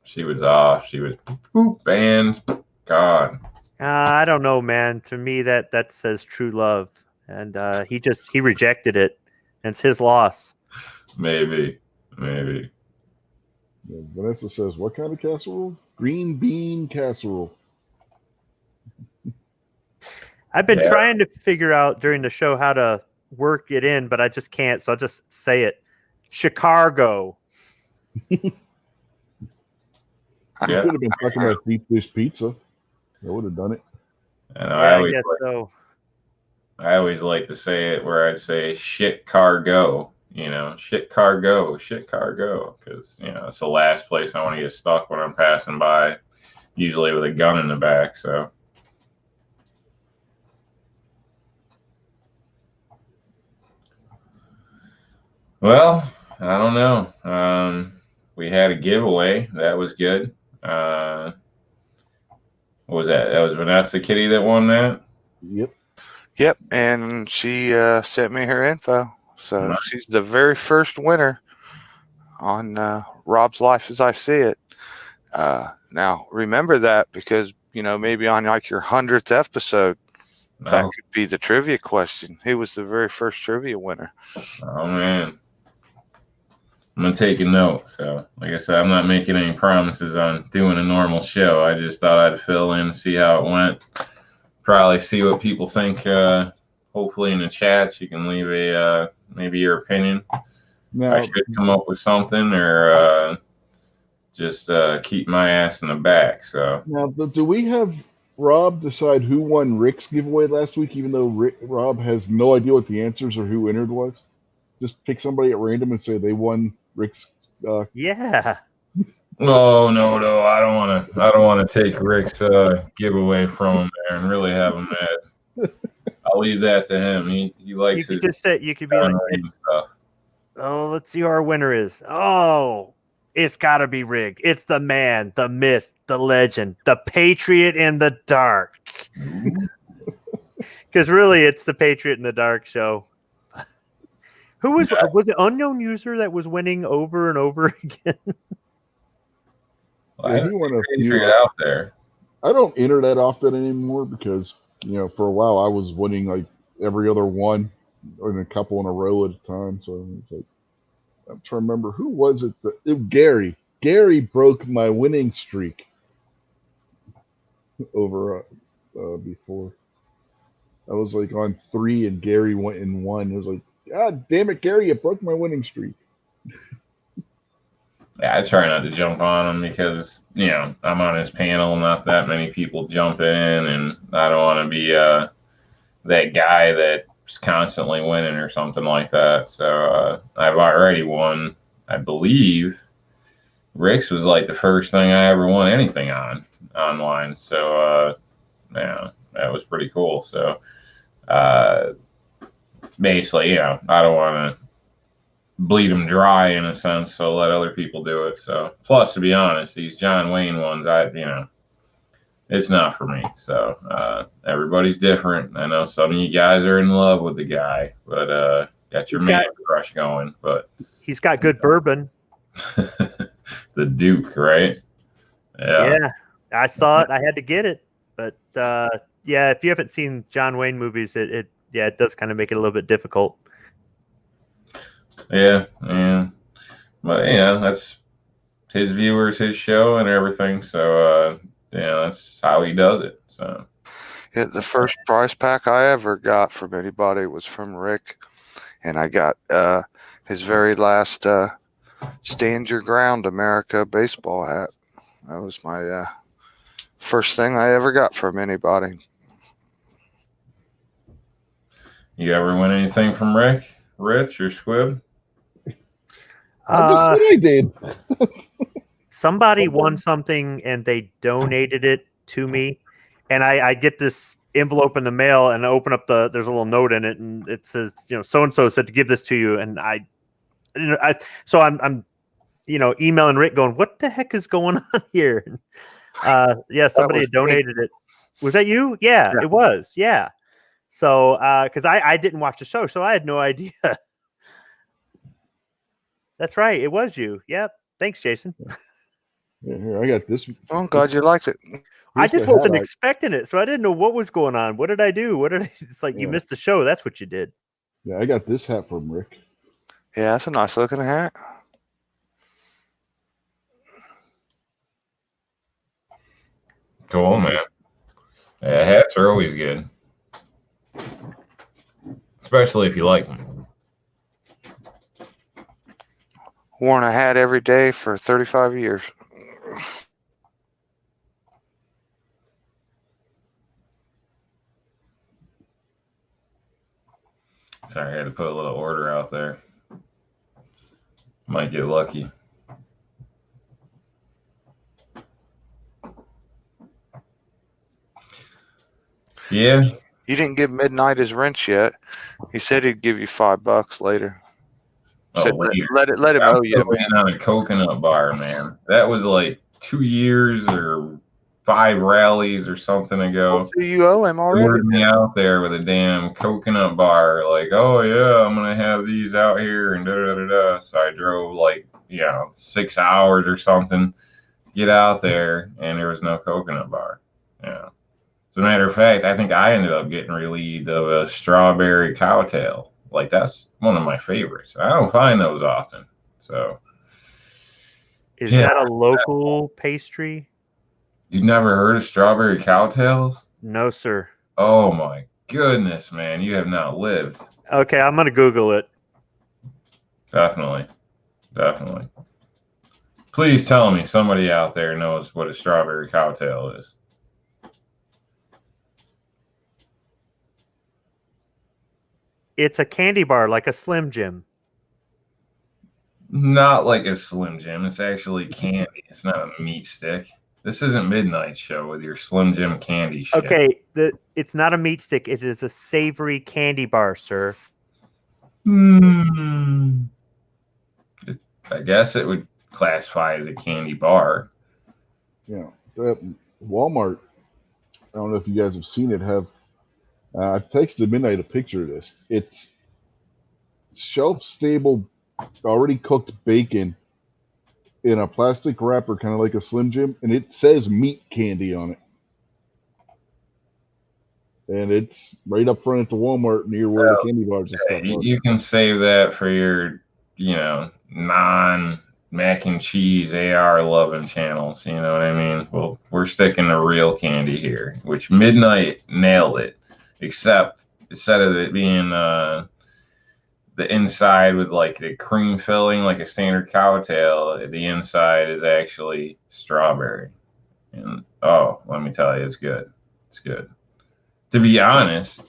She was off. She was banned. Gone. I don't know, man. To me, that says true love, and he rejected it, and it's his loss. Maybe. Yeah, Vanessa says, "What kind of casserole? Green bean casserole." I've been trying to figure out during the show how to work it in, but I just can't. So I'll just say it: Chicago. You could have been talking about deep dish pizza. I would have done it. And I guess so. I always like to say it where I'd say shit car go, shit car go, because, it's the last place I want to get stuck when I'm passing by, usually with a gun in the back. So. Well, I don't know. We had a giveaway. That was good. What was that? That was Vanessa Kitty that won that? Yep, and she sent me her info. So Nice. she's the very first winner on Rob's Life as I See It. Now, remember that because, maybe on like your 100th episode, that Oh, could be the trivia question. Who was the very first trivia winner? oh, man. I'm going to take a note. So, like I said, I'm not making any promises on doing a normal show. I just thought I'd fill in, see how it went. Probably see what people think. Hopefully in the chat, you can leave a maybe your opinion. Now, I should come up with something or just keep my ass in the back. So, do we have Rob decide who won Rick's giveaway last week, even though Rob has no idea what the answers or who entered was? Just pick somebody at random and say they won Rick's. Yeah. oh no, I don't want to take Rick's giveaway from him there and really have him mad. I'll leave that to him. He You likes could his just say, you could be like, random stuff. oh, let's see who our winner is. Oh, it's got to be Rig. It's the man, the myth, the legend, the Patriot in the Dark. Because really, it's the Patriot in the Dark show. Who was the unknown user that was winning over and over again? Well, He won a few. Patriot out there. I don't enter that often anymore because for a while I was winning like every other one and a couple in a row at a time. So it's like I'm trying to remember who was it that Gary. Gary broke my winning streak over before. I was like on 3 and Gary went in 1. It was like, God damn it, Gary, you broke my winning streak. Yeah, I try not to jump on him because I'm on his panel. Not that many people jump in, and I don't want to be that guy that's constantly winning or something like that. So I've already won, I believe. Rick's was like the first thing I ever won anything online. So yeah, that was pretty cool. So basically, I don't want to bleed them dry in a sense, so let other people do it. So plus, to be honest, these John Wayne ones, it's not for me. So everybody's different. I know some of you guys are in love with the guy, but got your man crush going. But He's got good bourbon. the Duke, right? Yeah, I saw it. I had to get it, but yeah, if you haven't seen John Wayne movies, it does kind of make it a little bit difficult. Yeah, but that's his viewers, his show, and everything. So that's how he does it. So yeah, the first prize pack I ever got from anybody was from Rick, and I got his very last Stand Your Ground America baseball hat. That was my first thing I ever got from anybody. You ever win anything from Rick, Rich, or Squib? I just said I did. Somebody won something and they donated it to me, and I get this envelope in the mail and I open up there's a little note in it and it says so and so said to give this to you, and I'm emailing Rick going, what the heck is going on here? Yeah, somebody had donated it. Was that you? Yeah, it was. Yeah. So because I didn't watch the show, so I had no idea. That's right, it was you. Yep. Thanks, Jason. Yeah, here, I got this. Oh, I'm glad you liked it. I just wasn't expecting it, so I didn't know what was going on. What did I do? It's like you missed the show. That's what you did. Yeah, I got this hat from Rick. Yeah, that's a nice looking hat. Cool, man. Yeah, hats are always good, especially if you like them. Worn a hat every day for 35 years. Sorry, I had to put a little order out there. Might get lucky. Yeah. You didn't give Midnight his wrench yet. He said he'd give you $5 later. Said, later. let him I'm owe you, still waiting on a coconut bar, man. That was like 2 years or 5 rallies or something ago. So you owe him already. Ordered me out there with a damn coconut bar, like, oh yeah, I'm gonna have these out here and da da da da. So I drove like 6 hours or something, get out there, and there was no coconut bar. Yeah. As a matter of fact, I think I ended up getting relieved of a strawberry cowtail. Like that's one of my favorites. I don't find those often. So Is that a local pastry? you've never heard of strawberry cowtails? No, sir. Oh my goodness, man. You have not lived. Okay, I'm gonna Google it. Definitely. Definitely. Please tell me somebody out there knows what a strawberry cowtail is. It's a candy bar, like a Slim Jim. Not like a Slim Jim. It's actually candy. It's not a meat stick. This isn't Midnight Show with your Slim Jim candy shit. Okay, it's not a meat stick. It is a savory candy bar, sir. I guess it would classify as a candy bar. Yeah. Walmart, I don't know if you guys have seen it, I texted Midnight a picture of this. It's shelf-stable, already cooked bacon in a plastic wrapper, kind of like a Slim Jim, and it says meat candy on it. And it's right up front at the Walmart near where the candy bars and stuff are. You can save that for your, non-mac and cheese AR loving channels. You know what I mean? Well, we're sticking to real candy here, which Midnight nailed it. Except instead of it being the inside with like the cream filling, like a standard cowtail, the inside is actually strawberry. And let me tell you, it's good. It's good. To be honest,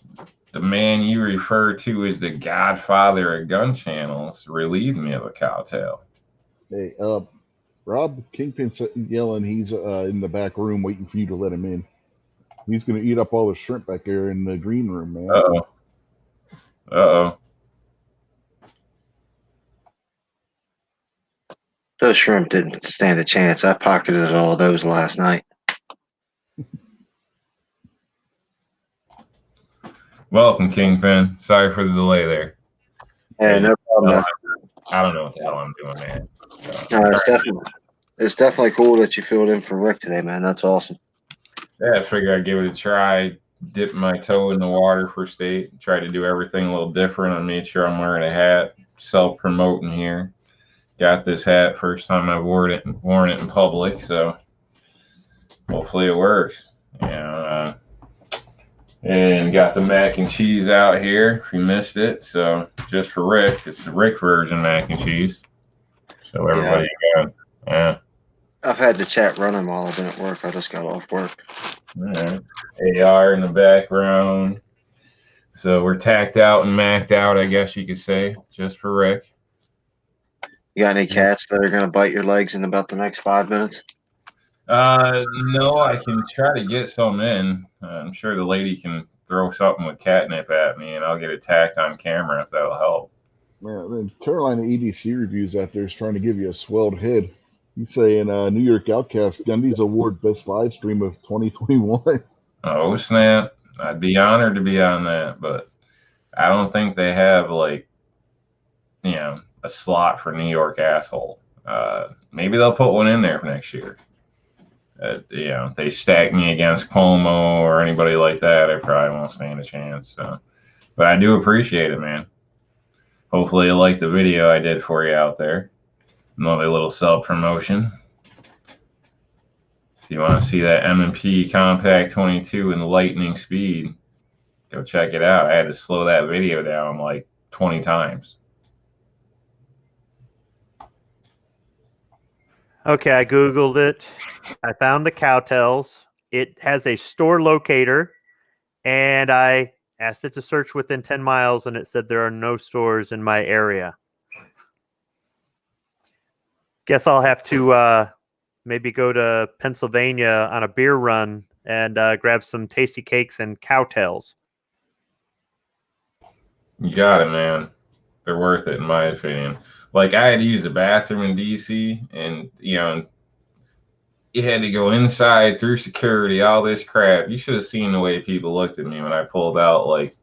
the man you refer to as the godfather of gun channels relieved me of a cowtail. Hey, Rob Kingpin yelling he's in the back room waiting for you to let him in. He's going to eat up all the shrimp back there in the green room, man. Uh-oh. Those shrimp didn't stand a chance. I pocketed all those last night. Welcome, Kingpin. Sorry for the delay there. Yeah, no problem. I don't know what the hell I'm doing, man. No, it's definitely cool that you filled in for Rick today, man. That's awesome. Yeah, I figured I'd give it a try, dip my toe in the water for state, try to do everything a little different. I made sure I'm wearing a hat, self-promoting here. Got this hat first time I've worn it in public, so hopefully it works. And got the mac and cheese out here if you missed it. So just for Rick, it's the Rick version mac and cheese. So everybody got, yeah. I've had the chat running while I've been at work. I just got off work. All right. AR in the background. So we're tacked out and macked out, I guess you could say, just for Rick. You got any cats that are going to bite your legs in about the next 5 minutes? No, I can try to get some in. I'm sure the lady can throw something with catnip at me, and I'll get attacked on camera if that'll help. Man, Carolina EDC Reviews out there is trying to give you a swelled head. He's saying New York Outcast Gundy's Award Best Live Stream of 2021. Oh, snap. I'd be honored to be on that, but I don't think they have, a slot for New York Asshole. Maybe they'll put one in there for next year. If they stack me against Como or anybody like that, I probably won't stand a chance. So. But I do appreciate it, man. Hopefully you like the video I did for you out there. Another little self-promotion. If you want to see that M&P Compact 22 in lightning speed, go check it out. I had to slow that video down like 20 times. Okay, I Googled it. I found the Cowtails. It has a store locator, and I asked it to search within 10 miles, and it said there are no stores in my area. Guess I'll have to maybe go to Pennsylvania on a beer run and grab some tasty cakes and Cowtails. You got it, man. They're worth it, in my opinion. Like I had to use the bathroom in DC, and you had to go inside through security, all this crap. You should have seen the way people looked at me when I pulled out like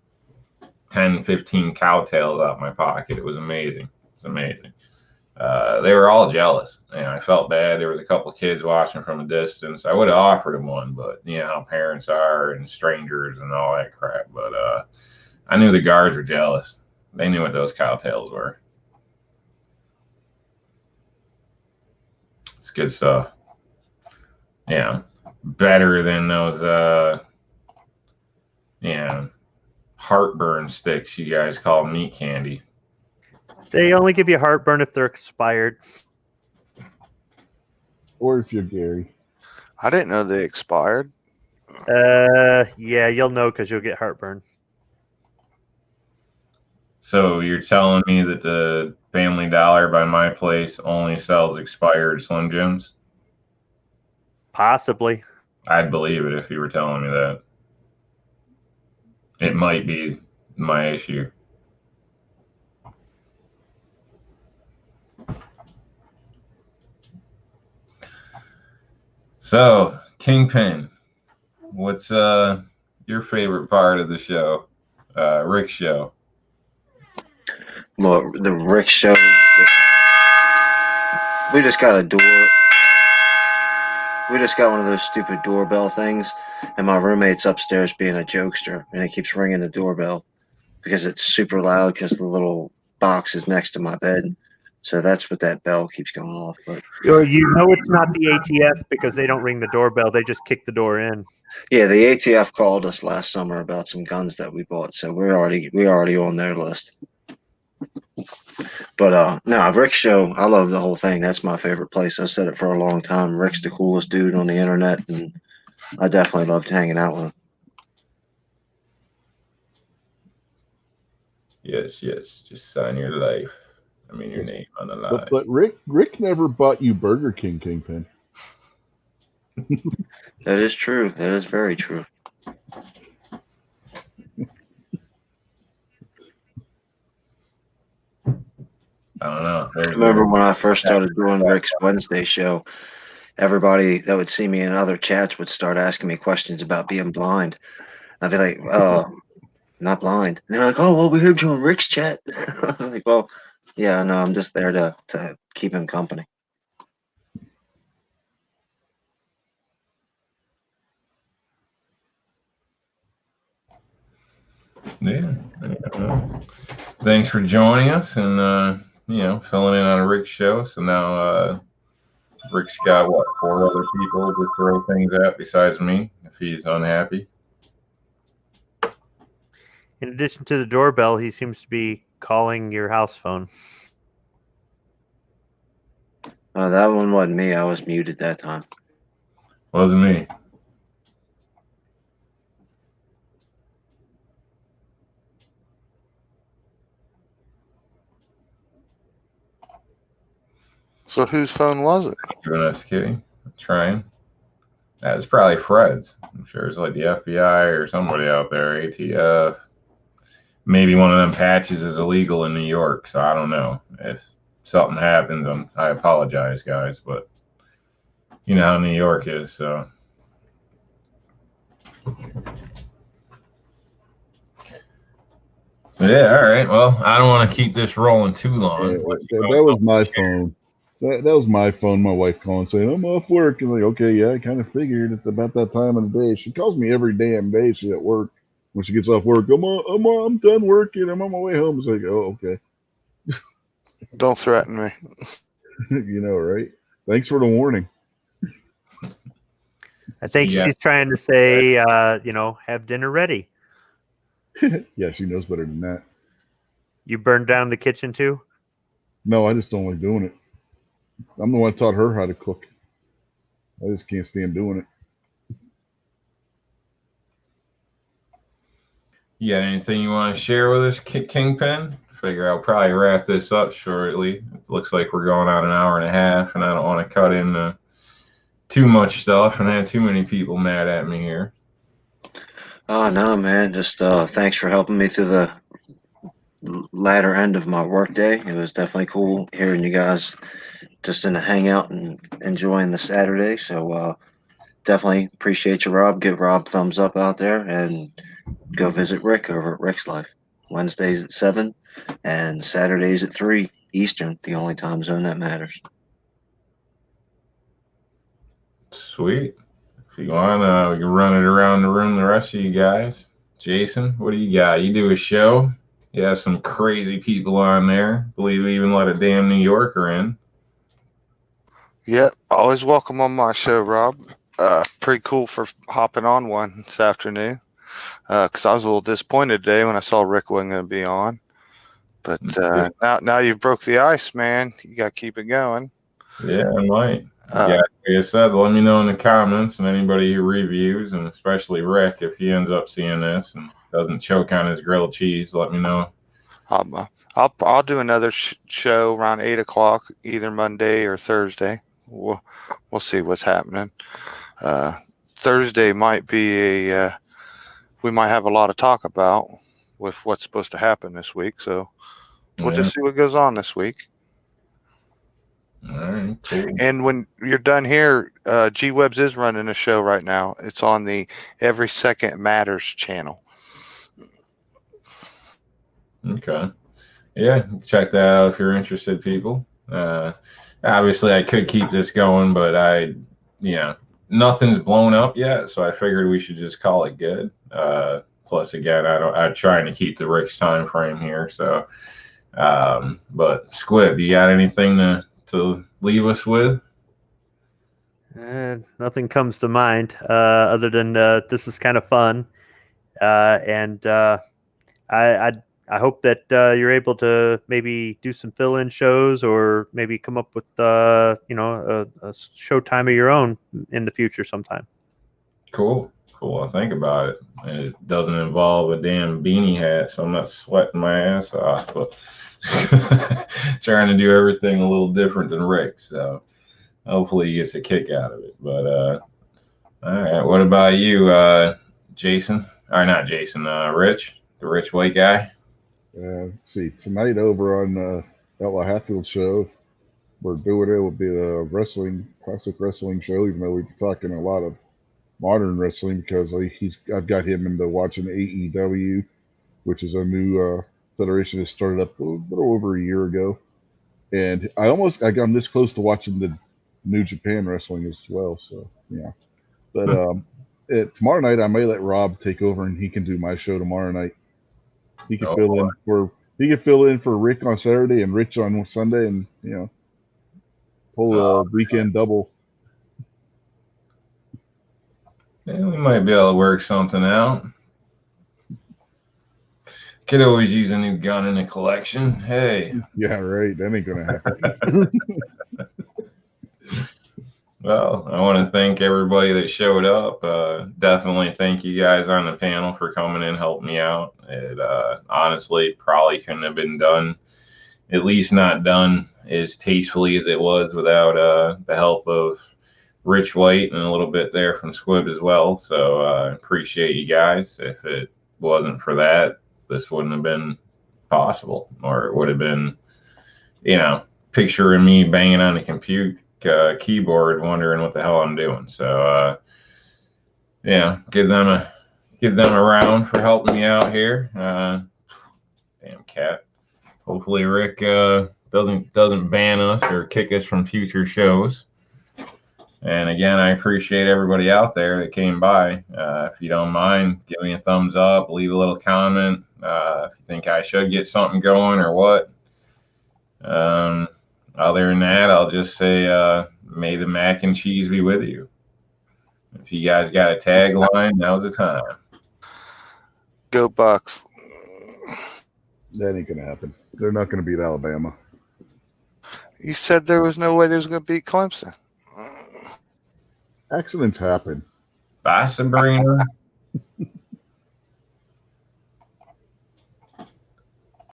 10, 15 cowtails out of my pocket. It was amazing. It's amazing. They were all jealous, and I felt bad. There was a couple of kids watching from a distance. I would have offered them one, but you know how parents are and strangers and all that crap. But I knew the guards were jealous. They knew what those cowtails were. It's good stuff. Yeah, better than those heartburn sticks you guys call meat candy. They only give you heartburn if they're expired. Or if you're Gary. I didn't know they expired. Yeah, you'll know because you'll get heartburn. So you're telling me that the Family Dollar by my place only sells expired Slim Jims? Possibly. I'd believe it if you were telling me that. It might be my issue. So, Kingpin, what's your favorite part of the show? Rick's show. Well, the Rick show. We just got a door. We just got one of those stupid doorbell things, and my roommate's upstairs being a jokester, and he keeps ringing the doorbell because it's super loud because the little box is next to my bed. So that's what that bell keeps going off. But You know it's not the ATF because they don't ring the doorbell. They just kick the door in. yeah, the ATF called us last summer about some guns that we bought, so we're already on their list. But no, Rick's show, I love the whole thing. That's my favorite place. I've said it for a long time. Rick's the coolest dude on the internet, and I definitely loved hanging out with him. Yes. Just sign your life. I mean, your name on the line. But Rick never bought you Burger King, Kingpin. That is true. That is very true. I don't know. I remember when I first started doing Rick's Wednesday show, everybody that would see me in other chats would start asking me questions about being blind. I'd be like, not blind. And they're like, oh, well, we heard you on Rick's chat. I was like, well, yeah, no, I'm just there to keep him company. Yeah. Thanks for joining us and filling in on a Rick show. So now Rick's got 4 other people to throw things at besides me if he's unhappy. In addition to the doorbell, he seems to be calling your house phone. That one wasn't me. I was muted that time. Wasn't me. So whose phone was it? UNSK. Trying. That was probably Fred's. I'm sure it's like the FBI or somebody out there, ATF. Maybe one of them patches is illegal in New York, so I don't know. If something happens, I apologize, guys, but you know how New York is, so. Yeah, all right. Well, I don't want to keep this rolling too long. Yeah, that was my phone. That was my phone. My wife calling saying, I'm off work. And like, okay, yeah, I kind of figured it's about that time of the day. She calls me every damn day. She's at work. When she gets off work, I'm done working. I'm on my way home. It's like, oh, okay. Don't threaten me. You know, right? Thanks for the warning. I think she's trying to say, have dinner ready. Yeah, she knows better than that. You burned down the kitchen too? No, I just don't like doing it. I'm the one that taught her how to cook. I just can't stand doing it. You got anything you want to share with us, Kingpin? Figure I'll probably wrap this up shortly. It looks like we're going on an hour and a half, and I don't want to cut in too much stuff and have too many people mad at me here. Oh, no, man. Just thanks for helping me through the latter end of my workday. It was definitely cool hearing you guys just in the hangout and enjoying the Saturday. So definitely appreciate you, Rob. Give Rob thumbs up out there and go visit Rick over at Rick's Life. Wednesdays at 7 and Saturdays at 3 Eastern, the only time zone that matters. Sweet. If you want, we can run it around the room, the rest of you guys. Jason, what do you got? You do a show. You have some crazy people on there. Believe we even let a damn New Yorker in. Yep, always welcome on my show, Rob. Pretty cool for hopping on one this afternoon. Because I was a little disappointed today when I saw Rick wasn't going to be on. But now you've broke the ice, man. You got to keep it going. Yeah, I might. Like I said, let me know in the comments, and anybody who reviews, and especially Rick, if he ends up seeing this and doesn't choke on his grilled cheese, let me know. I'll do another show around 8 o'clock, either Monday or Thursday. We'll see what's happening. Thursday might be we might have a lot to talk about with what's supposed to happen this week. So we'll just see what goes on this week. All right, cool. And when you're done here, G-Webs is running a show right now. It's on the Every Second Matters channel. Okay. Yeah, check that out if you're interested, people. Obviously, I could keep this going, but nothing's blown up yet, so I figured we should just call it good. Plus, again, I'm trying to keep the Rick's time frame here. So, but Squib, you got anything to leave us with? Nothing comes to mind other than this is kind of fun, and I hope that you're able to maybe do some fill-in shows or maybe come up with a show time of your own in the future sometime. Cool. I'll think about it. And it doesn't involve a damn beanie hat, so I'm not sweating my ass off. But trying to do everything a little different than Rick, so hopefully he gets a kick out of it. But all right, what about you, Jason? Or not Jason, Rich, the Rich White guy? Let's see, tonight over on Ella Hatfield show, we're doing it. Will be a classic wrestling show, even though we've been talking a lot of modern wrestling because I've got him into watching AEW, which is a new federation that started up a little over a year ago, and I'm this close to watching the New Japan wrestling as well. So yeah, but tomorrow night I may let Rob take over and he can do my show tomorrow night. He can fill in for Rick on Saturday and Rich on Sunday, and pull a weekend double. Yeah, we might be able to work something out. Could always use a new gun in the collection. Hey. Yeah, right. That ain't gonna happen. Well, I want to thank everybody that showed up. Definitely thank you guys on the panel for coming in, helping me out. It honestly probably couldn't have been done, at least not done as tastefully as it was without the help of Rich White and a little bit there from Squib as well. So I appreciate you guys. If it wasn't for that, this wouldn't have been possible, or it would have been, picturing me banging on the keyboard wondering what the hell I'm doing. So give them a round for helping me out here. Damn cat. Hopefully Rick doesn't ban us or kick us from future shows. And again, I appreciate everybody out there that came by. If you don't mind, give me a thumbs up, leave a little comment if you think I should get something going or what. Other than that, I'll just say, may the mac and cheese be with you. If you guys got a tagline, now's the time. Go Bucks. That ain't gonna happen. They're not gonna beat Alabama. You said there was no way they was gonna beat Clemson. Accidents happen. Bye, Sabrina.